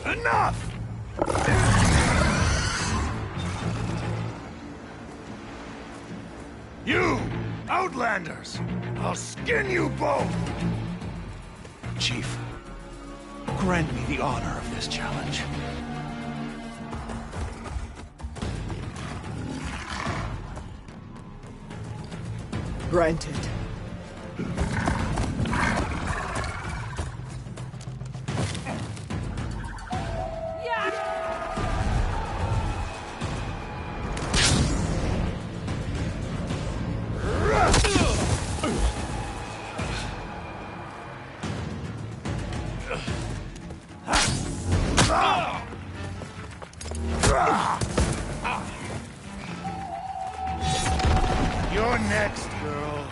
Enough! You, Outlanders! I'll skin you both! Chief, grant me the honor of this challenge. Granted. You're next, girl.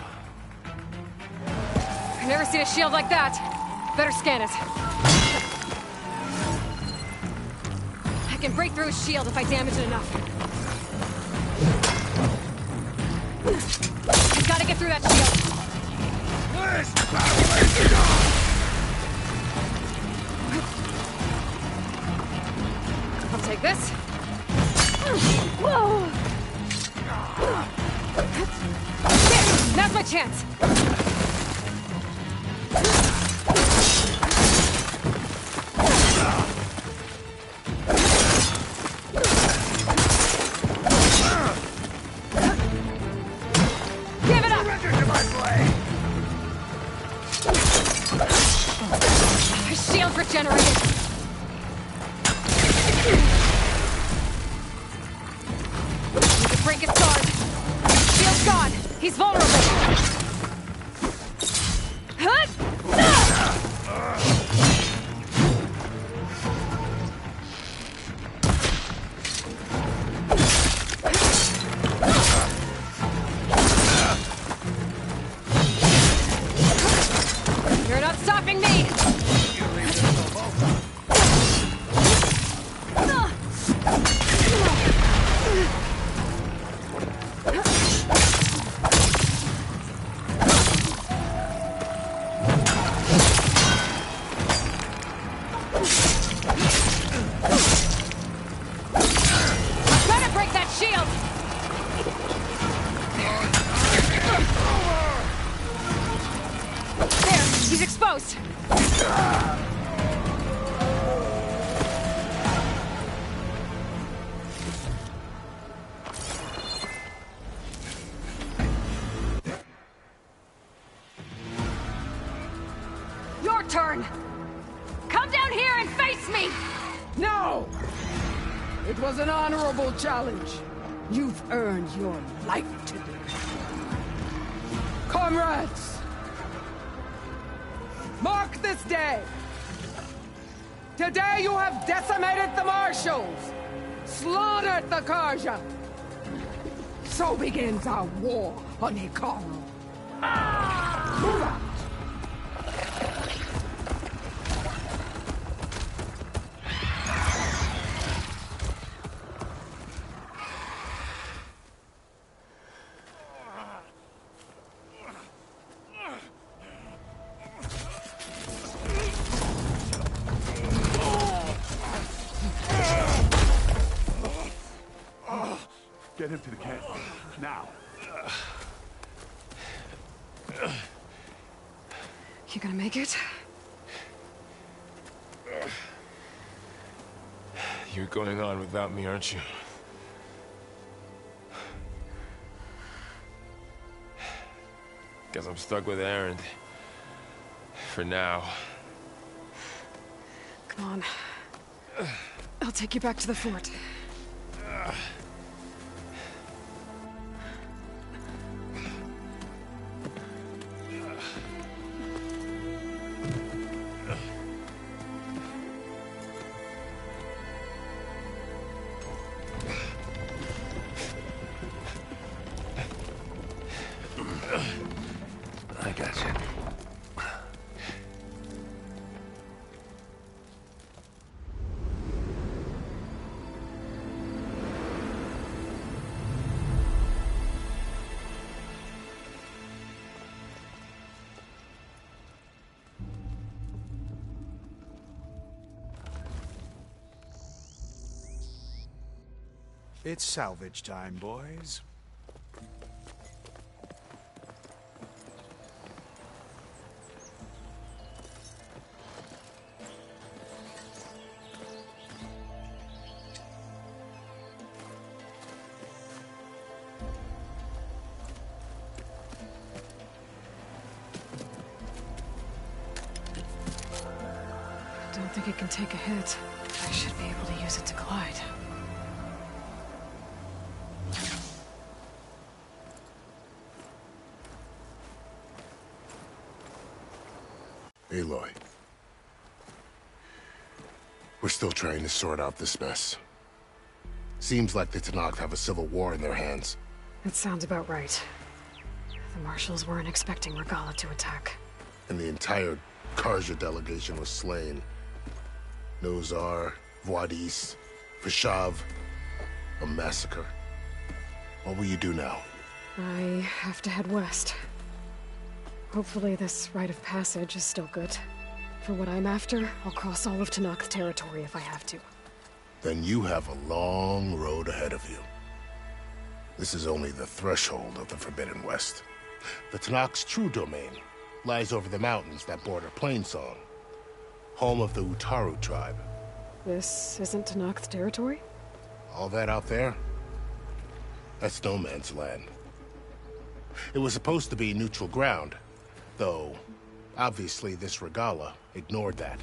I've never seen a shield like that. Better scan it. I can break through his shield if I damage it enough. I've got to get through that shield. I'll take this. Whoa! There! Now's my chance! Give it up! Surrender to my blade! shield regenerated! Need to break his guard. Shield's gone. He's vulnerable. You're not stopping me! Better break that shield! There, he's exposed. Your turn! Come down here and face me! No! It was an honorable challenge. You've earned your life today. Comrades! Mark this day! Today you have decimated the Marshals! Slaughtered the Karja! So begins our war on Hikaru. Move out! Get him to the camp. Now. You gonna make it? You're going on without me, aren't you? Guess I'm stuck with Aaron. For now. Come on. I'll take you back to the fort. I got you. It's salvage time, boys. Don't think it can take a hit. I should be able to use it to glide. Aloy. We're still trying to sort out this mess. Seems like the Tenakth have a civil war in their hands. That sounds about right. The Marshals weren't expecting Regalla to attack. And the entire Karja delegation was slain. Nozar, Vuadis, Vashav. A massacre. What will you do now? I have to head west. Hopefully this rite of passage is still good. For what I'm after, I'll cross all of Tenakth territory if I have to. Then you have a long road ahead of you. This is only the threshold of the Forbidden West. The Tenakth's true domain lies over the mountains that border Plainsong, home of the Utaru tribe. This isn't Tenakth territory? All that out there? That's no man's land. It was supposed to be neutral ground, though obviously this Regalla ignored that.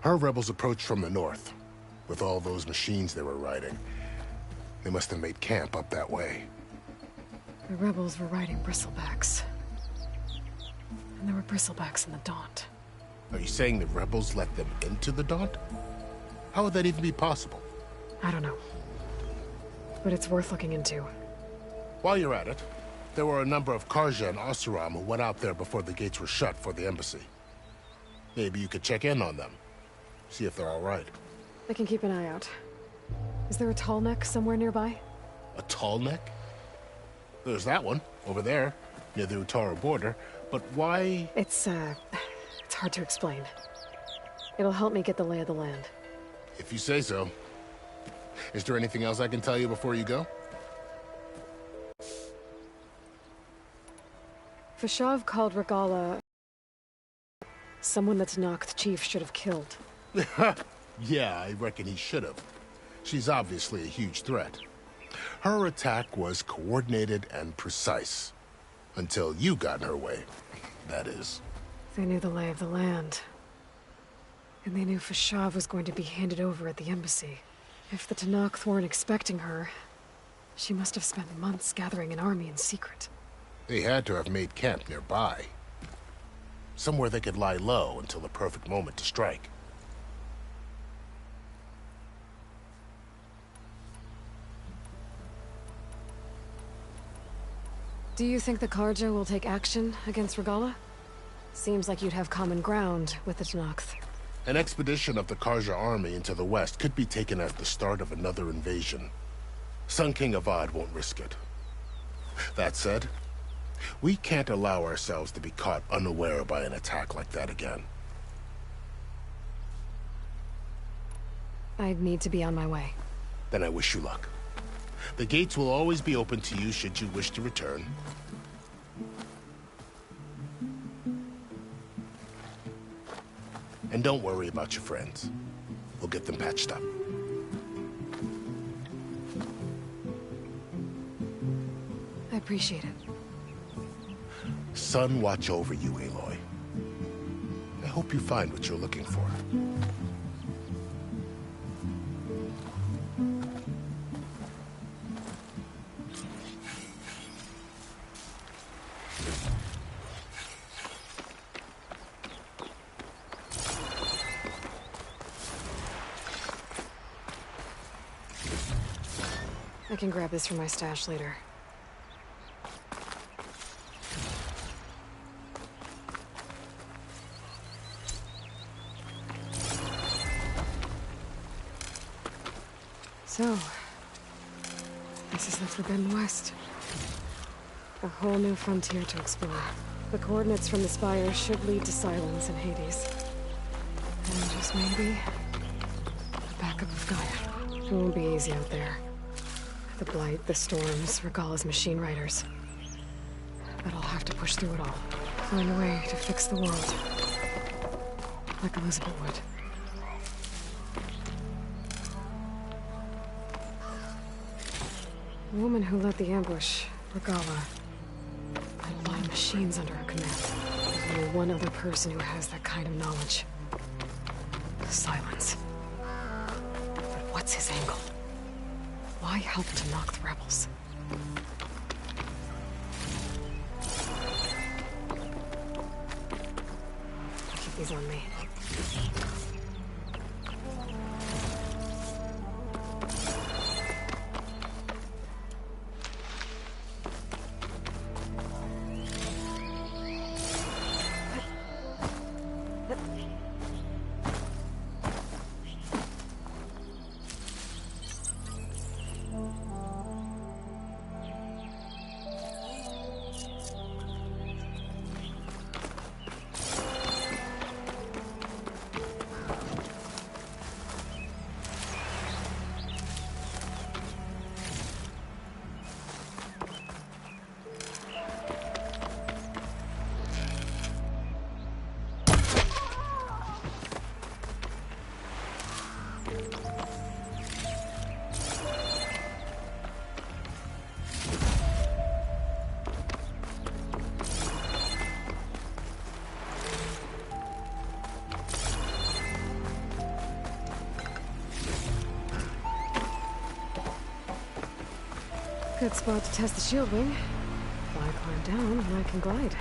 Her rebels approached from the north. With all those machines they were riding, they must have made camp up that way. The rebels were riding bristlebacks. And there were bristlebacks in the Daunt. Are you saying the rebels let them into the Daunt? How would that even be possible? I don't know. But it's worth looking into. While you're at it, there were a number of Karja and Oseram who went out there before the gates were shut for the embassy. Maybe you could check in on them. See if they're all right. I can keep an eye out. Is there a tall neck somewhere nearby? A tall neck? There's that one, over there, near the Utara border. But why... It's hard to explain. It'll help me get the lay of the land. If you say so. Is there anything else I can tell you before you go? Fashav called Regala someone that Tanakh chief should have killed. Yeah, I reckon he should have. She's obviously a huge threat. Her attack was coordinated and precise. Until you got in her way, that is. They knew the lay of the land. And they knew Fashav was going to be handed over at the embassy. If the Tanakh weren't expecting her, she must have spent months gathering an army in secret. They had to have made camp nearby. Somewhere they could lie low until the perfect moment to strike. Do you think the Karja will take action against Regala? Seems like you'd have common ground with the Tanakh. An expedition of the Karja army into the west could be taken at the start of another invasion. Sun King Avad won't risk it. That said, we can't allow ourselves to be caught unaware by an attack like that again. I'd need to be on my way. Then I wish you luck. The gates will always be open to you should you wish to return. And don't worry about your friends. We'll get them patched up. I appreciate it. Sun watch over you, Aloy. I hope you find what you're looking for. I can grab this from my stash later. So, this is the Forbidden West. A whole new frontier to explore. The coordinates from the spire should lead to Silence and Hades. And just maybe, the backup of Gaia. It won't be easy out there. The Blight, the Storms, Regala's machine riders. But I'll have to push through it all. Find a way to fix the world. Like Elizabeth would. The woman who led the ambush, Regala, had a lot of machines under her command. There's only one other person who has that kind of knowledge. Silence. But what's his angle? Why help to knock the rebels? I'll keep these on me. Good spot to test the shield wing. If I climb down, then I can glide.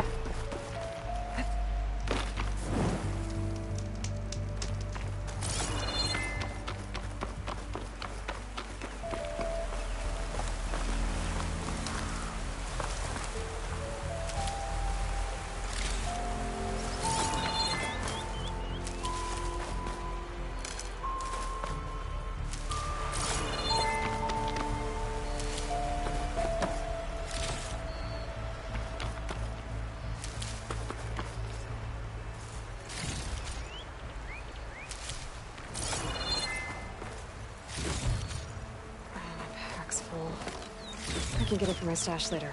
I can get it from my stash later.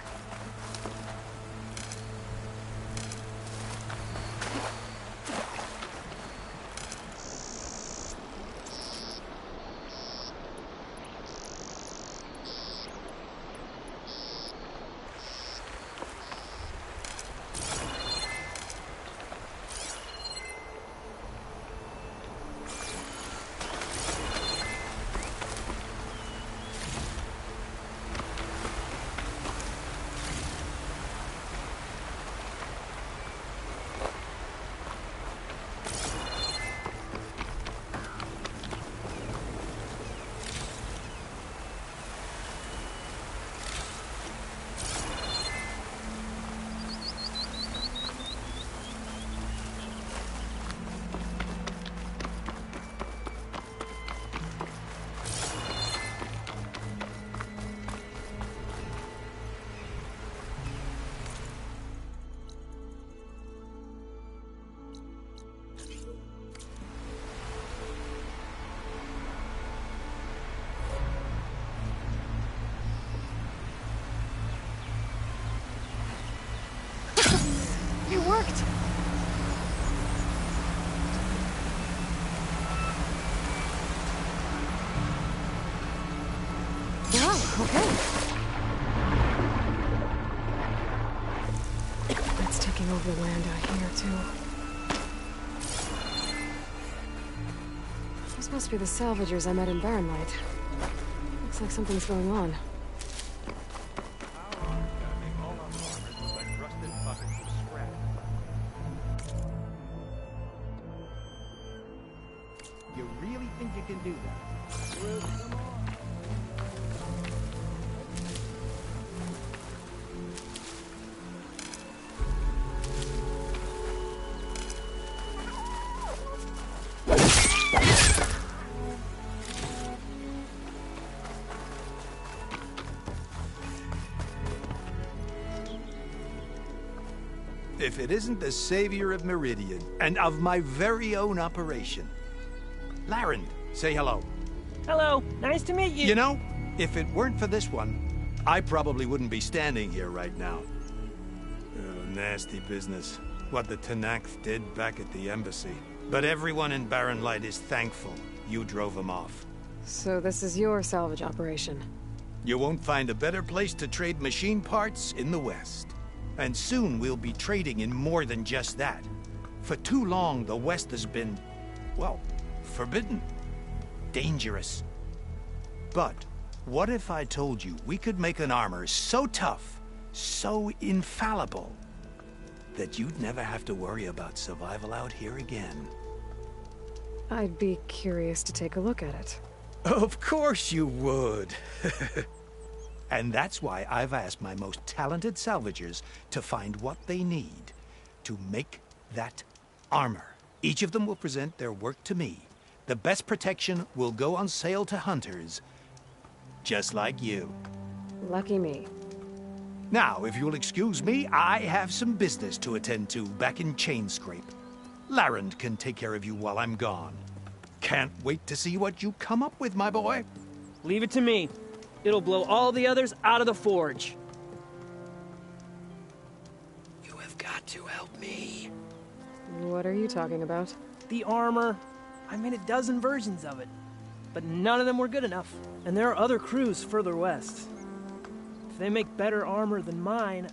It worked! Wow, okay. That's taking over the land out here, too. Those must be the salvagers I met in Barrenlight. Looks like something's going on. You really think you can do that? If it isn't the savior of Meridian, and of my very own operation. Laren, say hello. Hello, nice to meet you. You know, if it weren't for this one, I probably wouldn't be standing here right now. Oh, nasty business. What the Tenakth did back at the embassy. But everyone in Barrenlight is thankful you drove them off. So this is your salvage operation? You won't find a better place to trade machine parts in the West. And soon we'll be trading in more than just that. For too long, the West has been, well, forbidden. Dangerous. But what if I told you we could make an armor so tough, so infallible, that you'd never have to worry about survival out here again? I'd be curious to take a look at it. Of course you would. And that's why I've asked my most talented salvagers to find what they need to make that armor. Each of them will present their work to me. The best protection will go on sale to hunters, just like you. Lucky me. Now, if you'll excuse me, I have some business to attend to back in Chainscrape. Laren can take care of you while I'm gone. Can't wait to see what you come up with, my boy. Leave it to me. It'll blow all the others out of the forge. You have got to help me. What are you talking about? The armor. I made a dozen versions of it, but none of them were good enough. And there are other crews further west. If they make better armor than mine,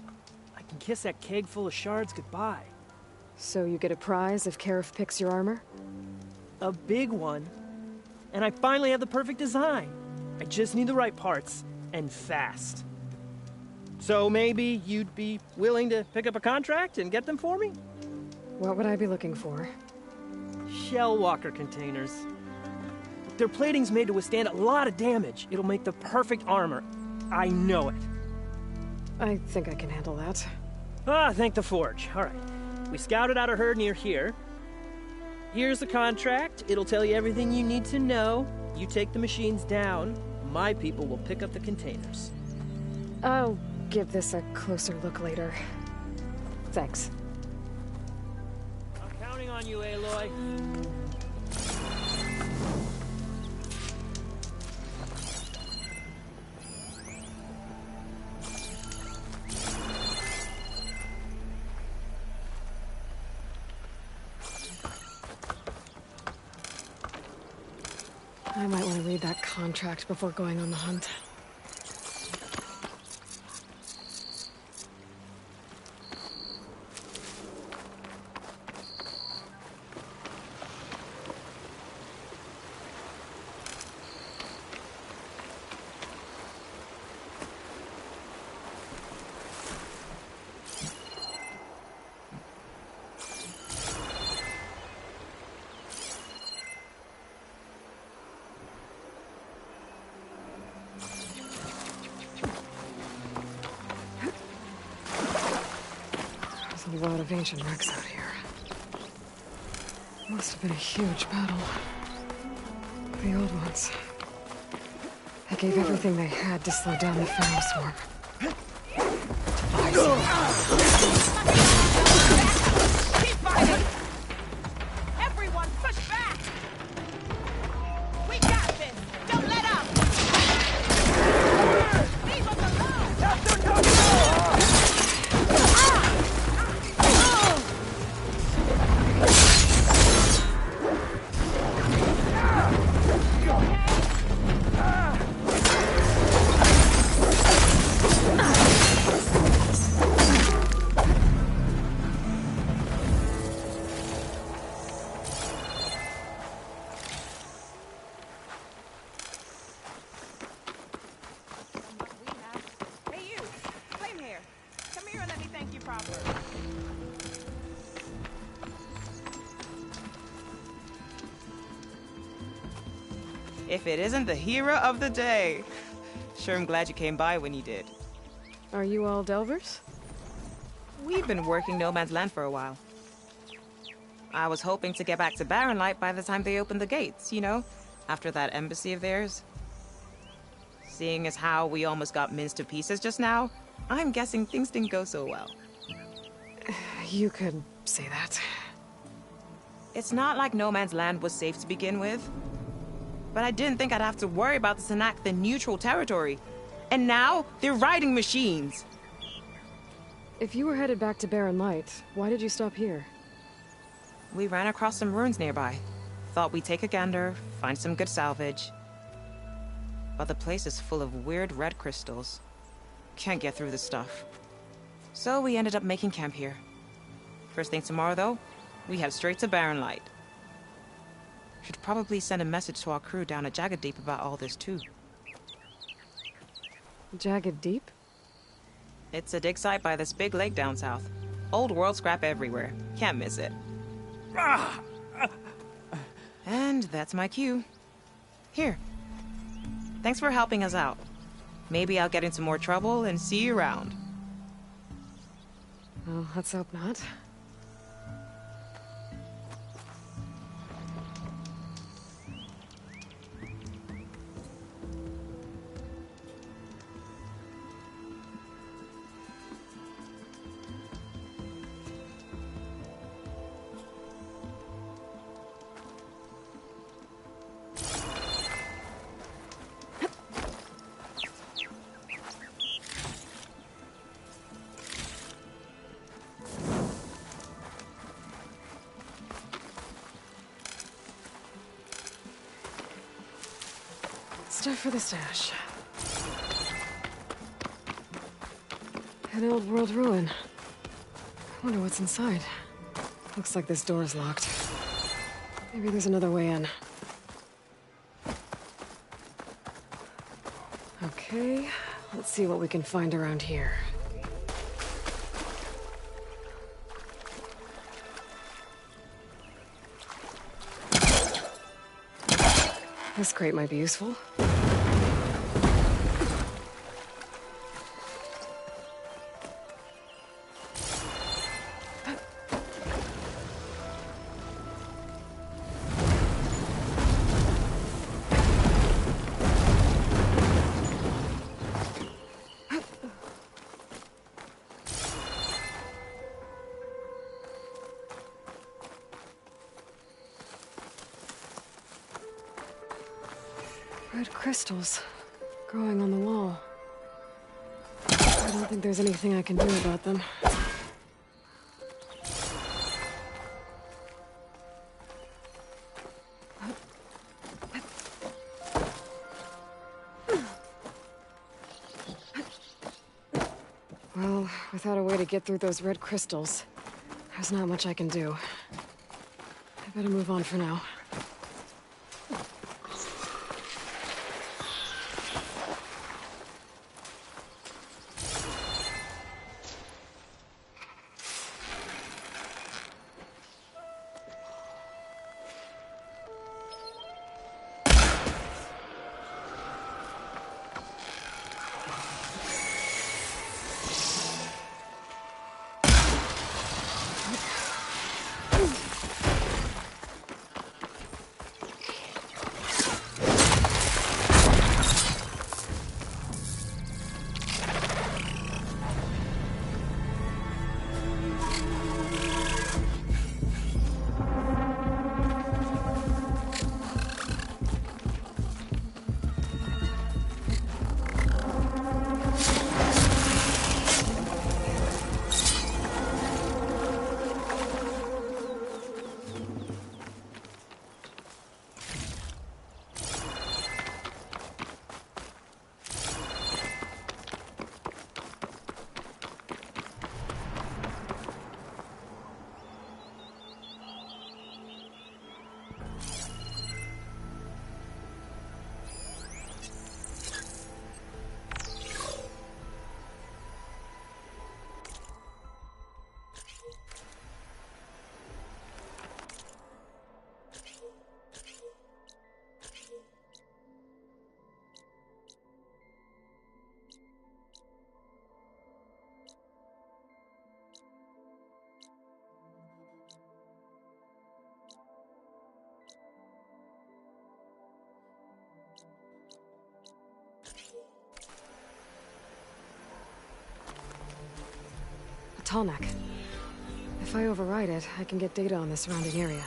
I can kiss that keg full of shards goodbye. So you get a prize if Karif picks your armor? A big one. And I finally have the perfect design. I just need the right parts, and fast. So maybe you'd be willing to pick up a contract and get them for me? What would I be looking for? Shell walker containers. Their plating's made to withstand a lot of damage. It'll make the perfect armor. I know it. I think I can handle that. Ah, thank the Forge. All right. We scouted out a herd near here. Here's the contract. It'll tell you everything you need to know. You take the machines down. My people will pick up the containers. I'll give this a closer look later. Thanks. I'm counting on you, Aloy. I might want to read that contract before going on the hunt. There's a lot of ancient wrecks out here. Must have been a huge battle. The old ones. They gave everything they had to slow down the feral swarm. Keep fighting! Everyone, push back! We got this! Don't let up! Leave us alone! If it isn't the hero of the day. Sure, I'm glad you came by when you did. Are you all Delvers? We've been working No Man's Land for a while. I was hoping to get back to Barren Light by the time they opened the gates, you know? After that embassy of theirs. Seeing as how we almost got minced to pieces just now, I'm guessing things didn't go so well. You could say that. It's not like No Man's Land was safe to begin with. But I didn't think I'd have to worry about the Tenakth in neutral territory. And now, they're riding machines. If you were headed back to Barren Light, why did you stop here? We ran across some ruins nearby. Thought we'd take a gander, find some good salvage. But the place is full of weird red crystals. Can't get through the stuff. So we ended up making camp here. First thing tomorrow, though, we head straight to Barren Light. Should probably send a message to our crew down at Jagged Deep about all this, too. Jagged Deep? It's a dig site by this big lake down south. Old world scrap everywhere. Can't miss it. And that's my cue. Here. Thanks for helping us out. Maybe I'll get into more trouble and see you around. Well, let's hope not. Stuff for the stash. An old world ruin. I wonder what's inside. Looks like this door is locked. Maybe there's another way in. Okay, Let's see what we can find around here. This crate might be useful. Red crystals growing on the wall. I don't think there's anything I can do about them. Well, without a way to get through those red crystals, there's not much I can do. I better move on for now. Tallneck. If I override it, I can get data on the surrounding area.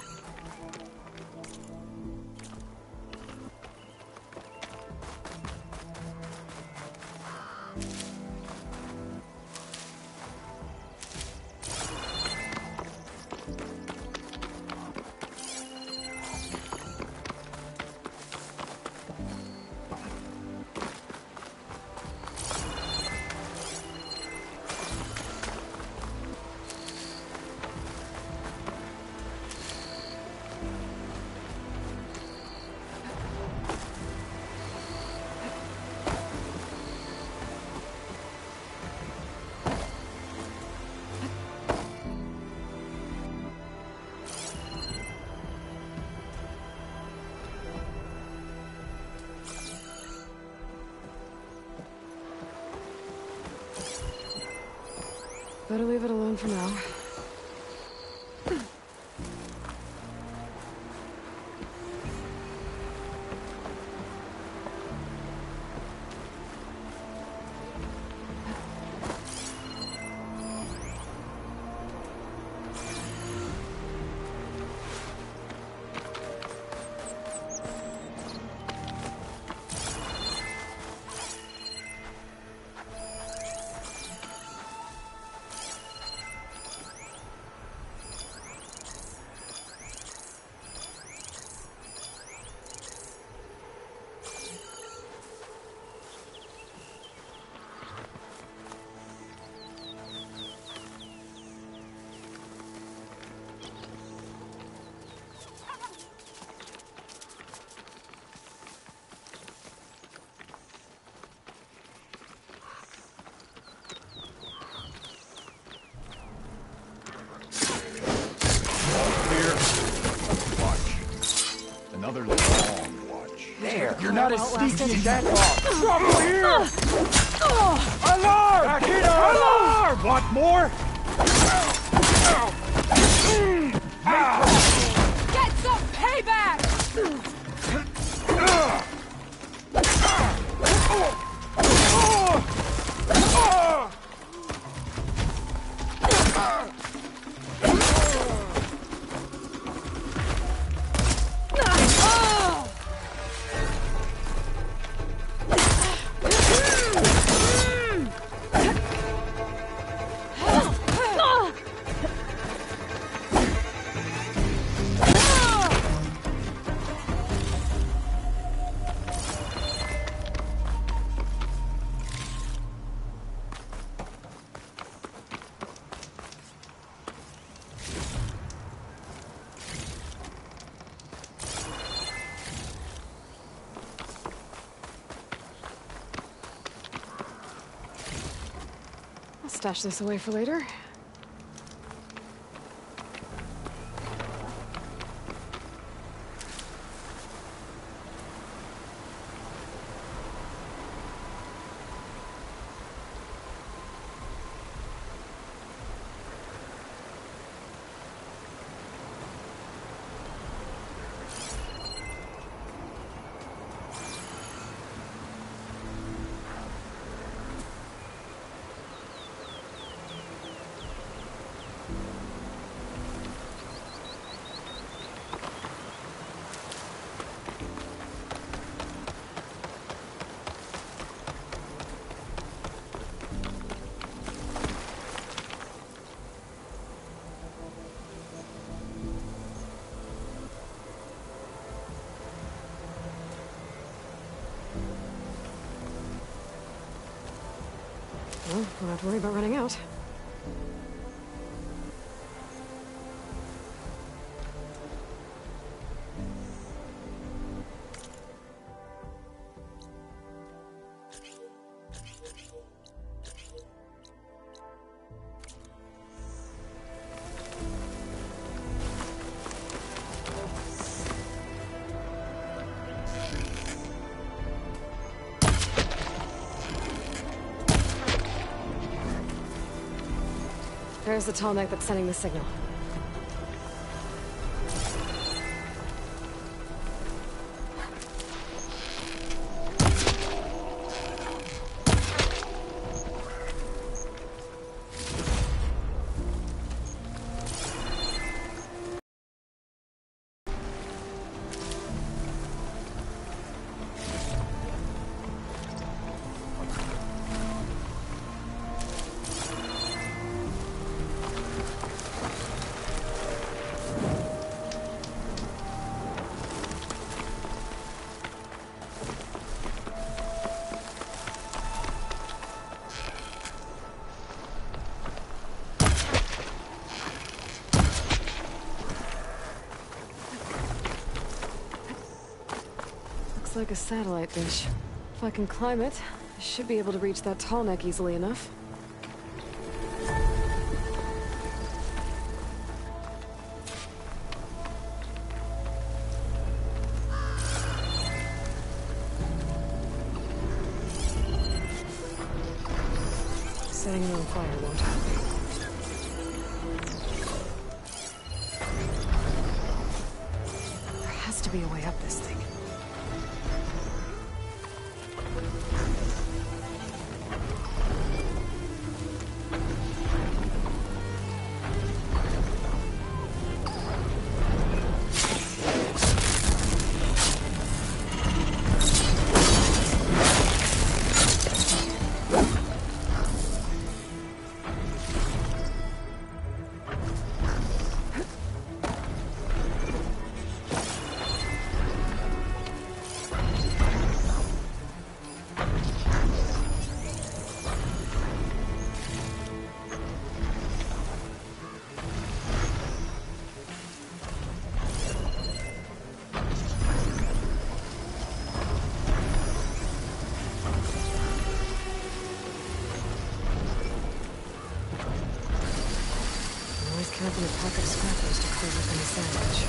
Better leave it alone for now. another long watch. There. You're not as Outlast sneaky it. as that dog. Trouble here! Alarm! Akira, alarm! Want more? Get some payback! I'll stash this away for later. Well, don't have to worry about running out. There's the tall neck that's sending the signal. Looks like a satellite dish. If I can climb it, I should be able to reach that tall neck easily enough. Setting it on fire won't help. There has to be a way up this thing. Counting a pack of scrappers to clear up any sandwich.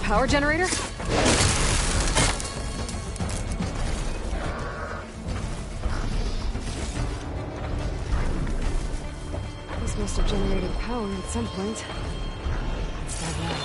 power generator? This must have generated power at some point. It's dead now.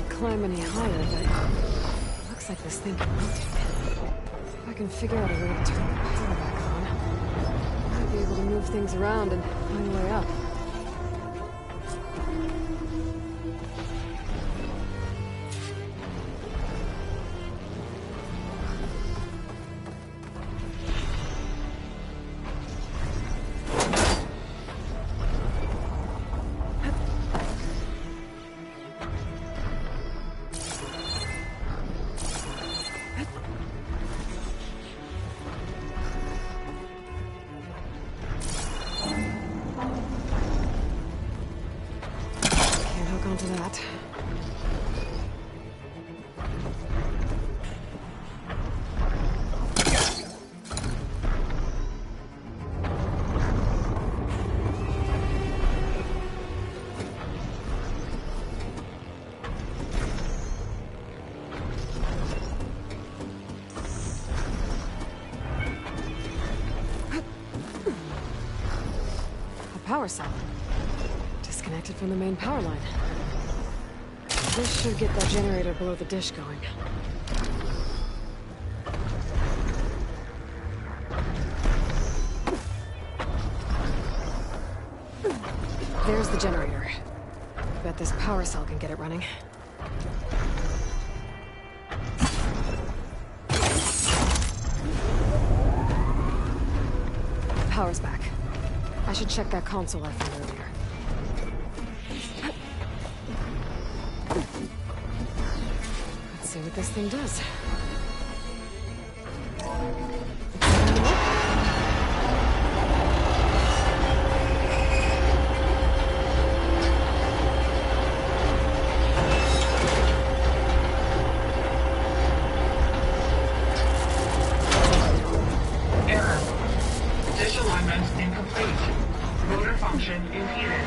Climb any higher, but looks like this thing can rotate. If I can figure out a way to turn the power back on, I might be able to move things around and find a way up. Onto that. A power cell. Disconnected from the main power line. This should get that generator below the dish going. There's the generator. Bet this power cell can get it running. Power's back. I should check that console I found earlier. See what this thing does. Error. Dish alignment incomplete. Motor function impeded.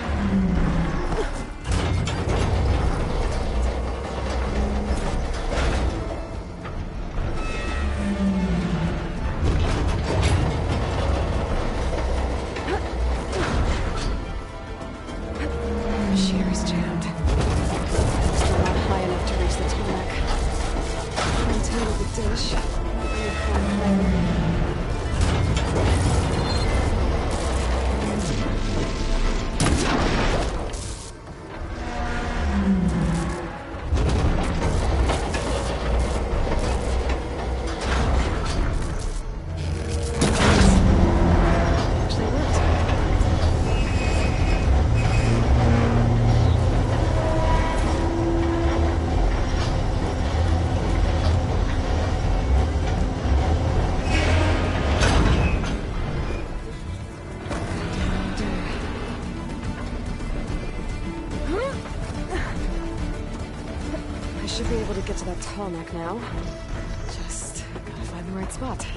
Should be able to get to that tarmac now. Just gotta find the right spot.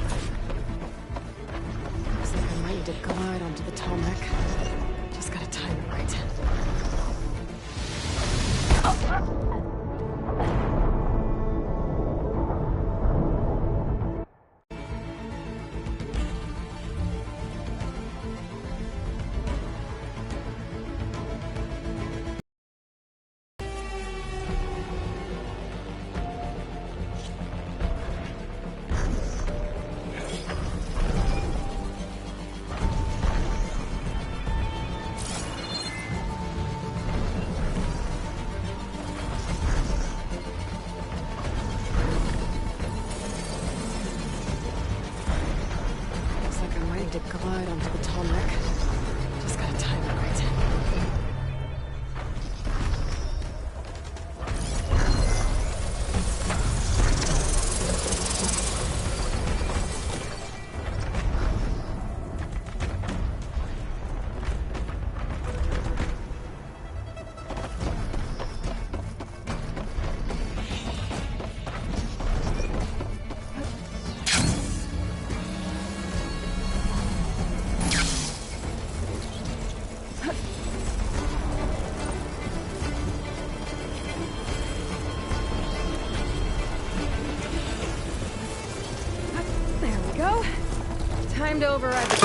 Looks like I might need to glide onto the tarmac. Just gotta time it right. slide onto the tall neck. Just gotta time it right. Time to override the...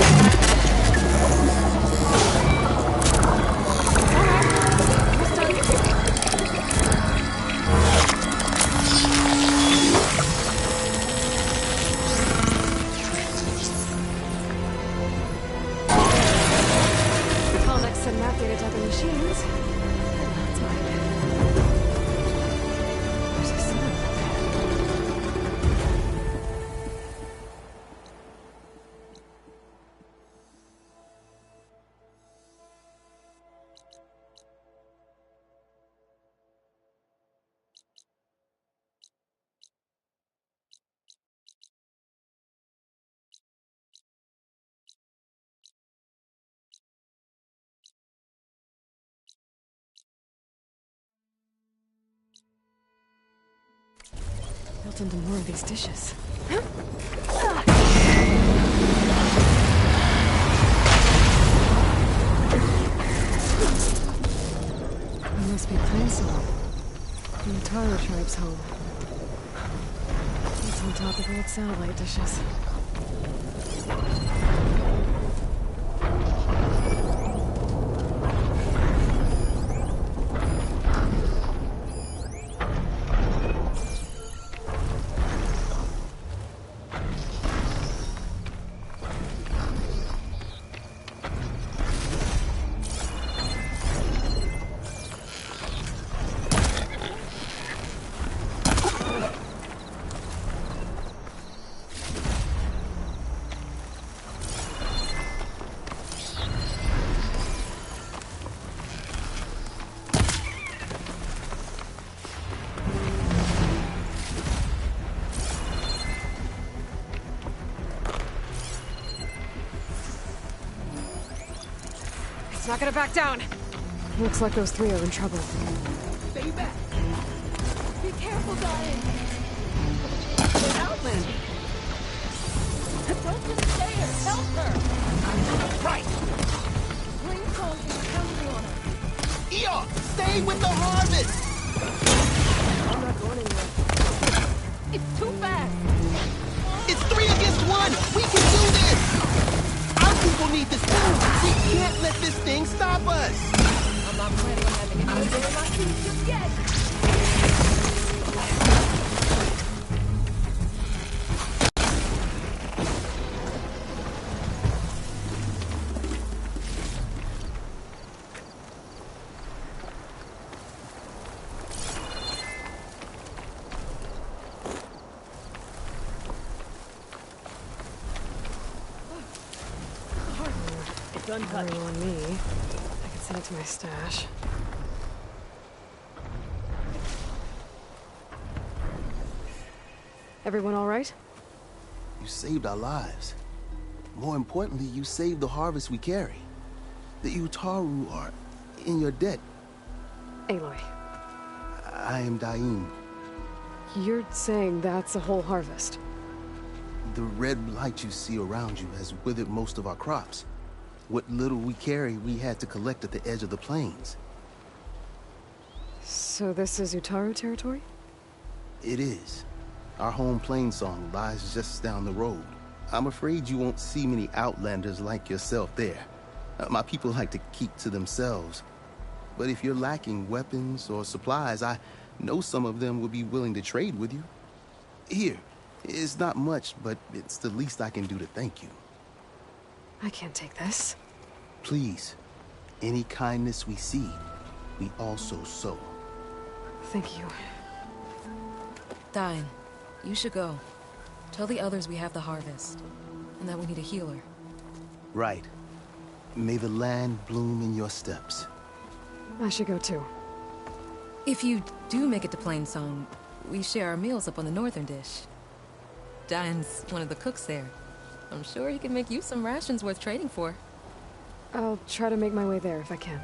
Comics and map data type of machines. That's mine. There's a sun up there. Built into more of these dishes. I must be Plainsong. The Taro tribe's home. It's on top of old satellite dishes. It's not gonna back down. Looks like those three are in trouble. Stay back. Be careful, darling. The Outlander. Don't just stay her. Help her. Right. Bring soldiers counting on her. Eeyore, stay with the harvest. I'm not going anywhere. It's too fast. It's 3 against 1. We can do this. Our people need this food. We can't let this thing stop us. I'm not planning on having any day in my teeth just yet. Hurry on me. I can send it to my stash. Everyone all right? You saved our lives. More importantly, you saved the harvest we carry. The Utaru are in your debt. Aloy. I am Daim. You're saying that's a whole harvest? The red light you see around you has withered most of our crops. What little we carry, we had to collect at the edge of the plains. So this is Utaru territory? It is. Our home Plainsong lies just down the road. I'm afraid you won't see many outlanders like yourself there. My people like to keep to themselves. But if you're lacking weapons or supplies, I know some of them would be willing to trade with you. Here, it's not much, but it's the least I can do to thank you. I can't take this. Please, any kindness we see, we also sow. Thank you. Dine, you should go. Tell the others we have the harvest, and that we need a healer. Right. May the land bloom in your steps. I should go too. If you do make it to Plainsong, we share our meals up on the northern dish. Diane's one of the cooks there. I'm sure he can make you some rations worth trading for. I'll try to make my way there if I can.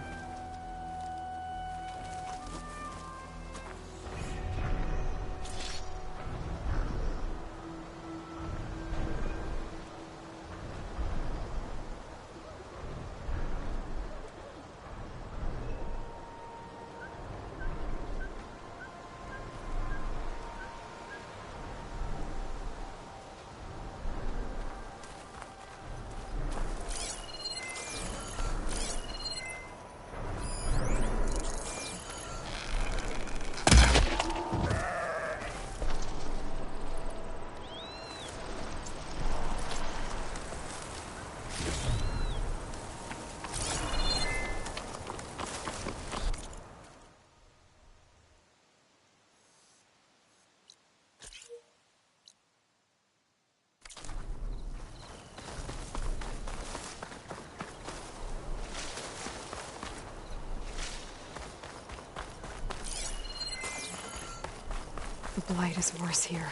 The blight is worse here.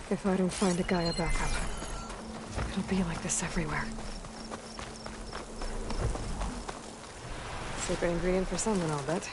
If I don't find a Gaia backup, it'll be like this everywhere. Secret ingredient for someone, I'll bet.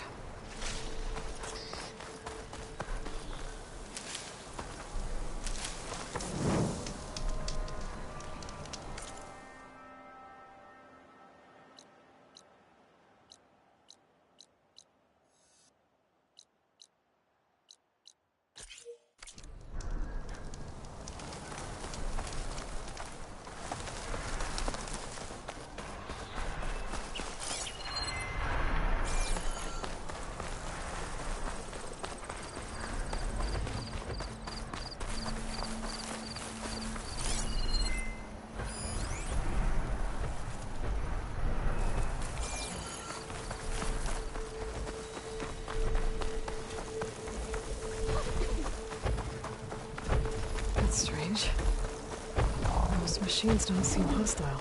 Strange. Those machines don't seem hostile.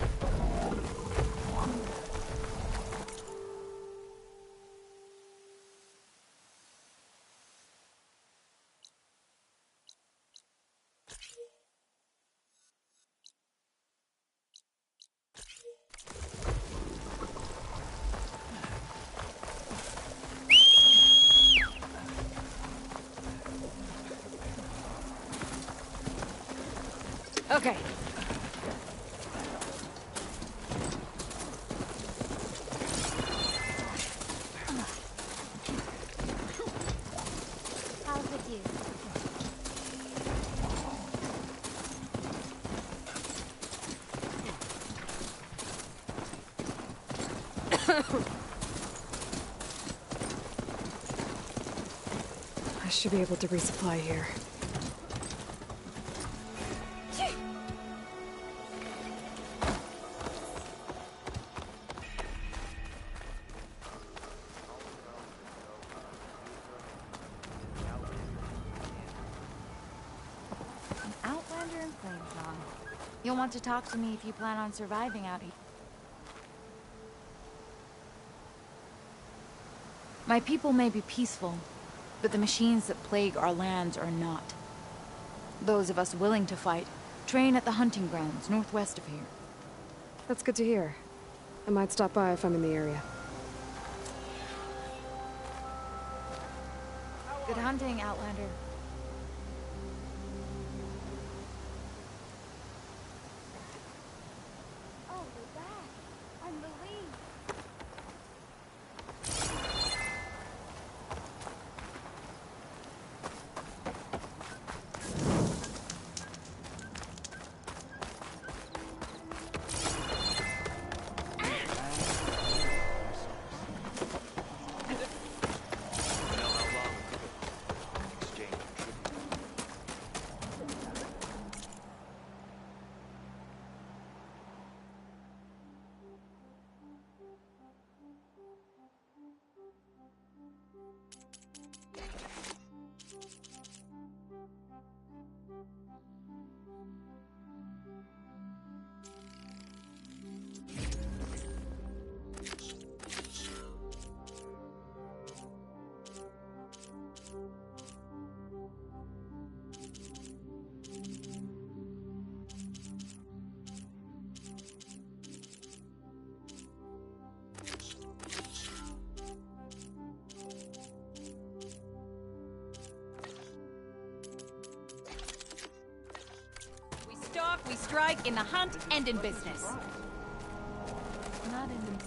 Okay. How's with you? I should be able to resupply here. You'll want to talk to me if you plan on surviving out here. My people may be peaceful, but the machines that plague our lands are not. Those of us willing to fight train at the hunting grounds northwest of here. That's good to hear. I might stop by if I'm in the area. Good hunting, Outlander. Exchange. We strike in the hunt and in business. Not in the...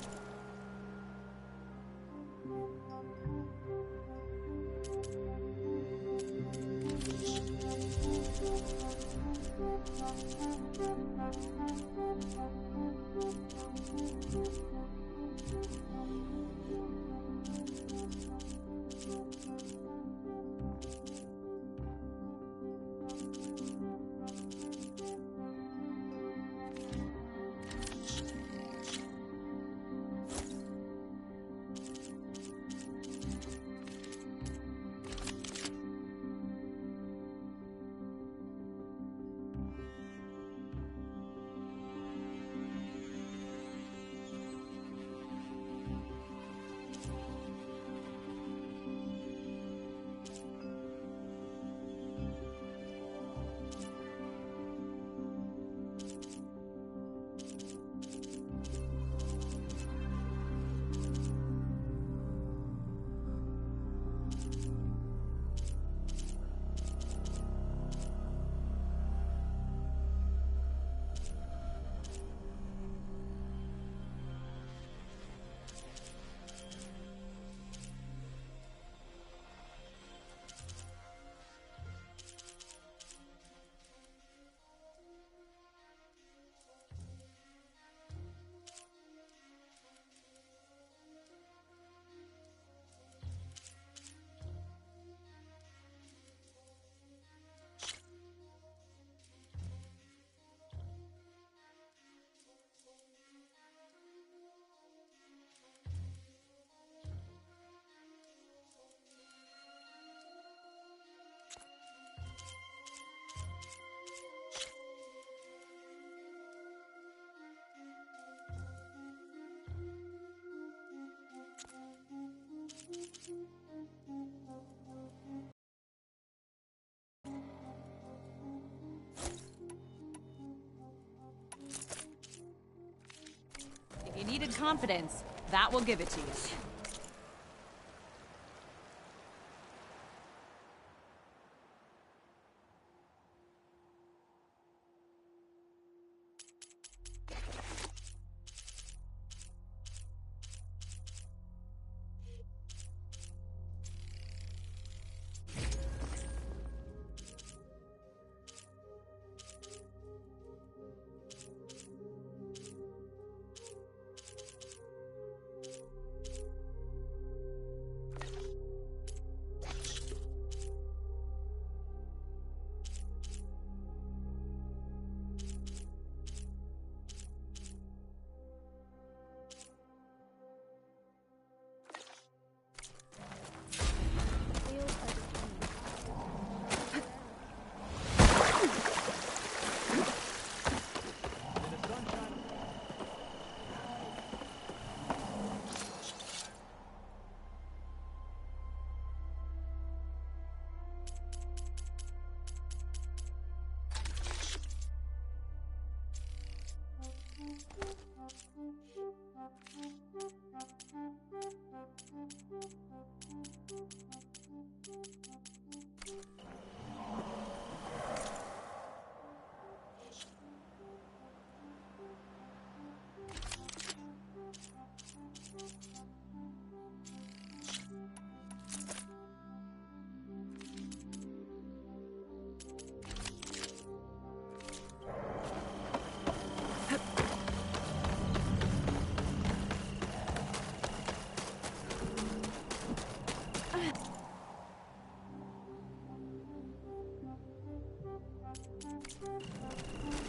If you needed confidence, that will give it to you.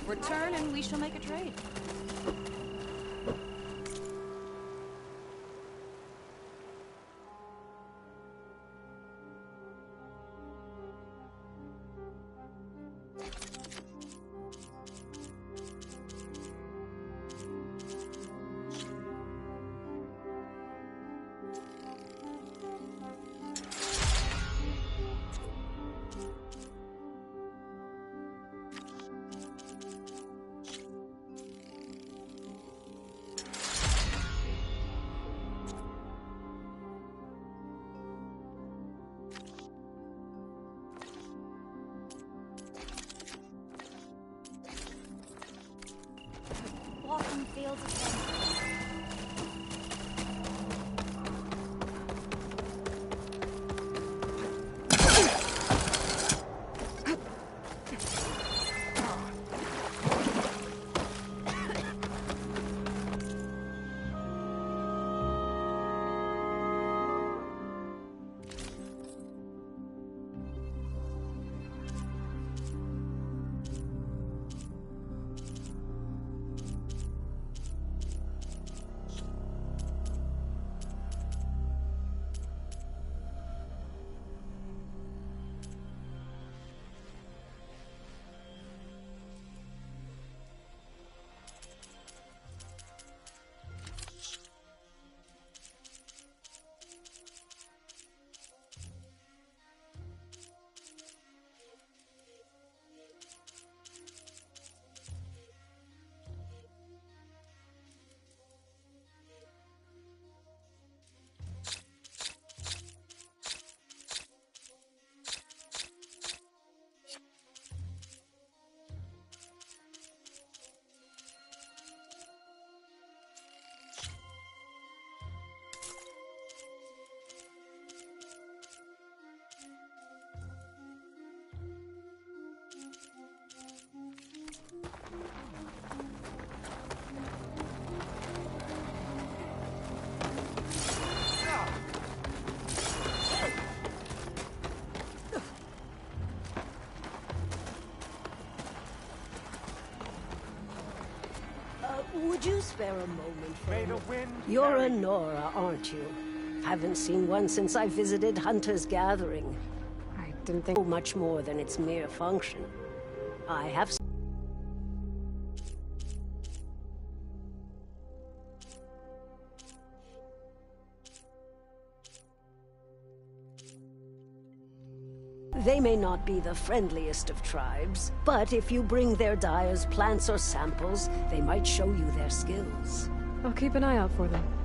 Return and we shall make a trade. fields of sand. Would you spare a moment for me? You're a Nora, aren't you? Haven't seen one since I visited Hunter's Gathering. I didn't think much more than its mere function. I have. They may not be the friendliest of tribes, but if you bring their dyers plants or samples, they might show you their skills. I'll keep an eye out for them.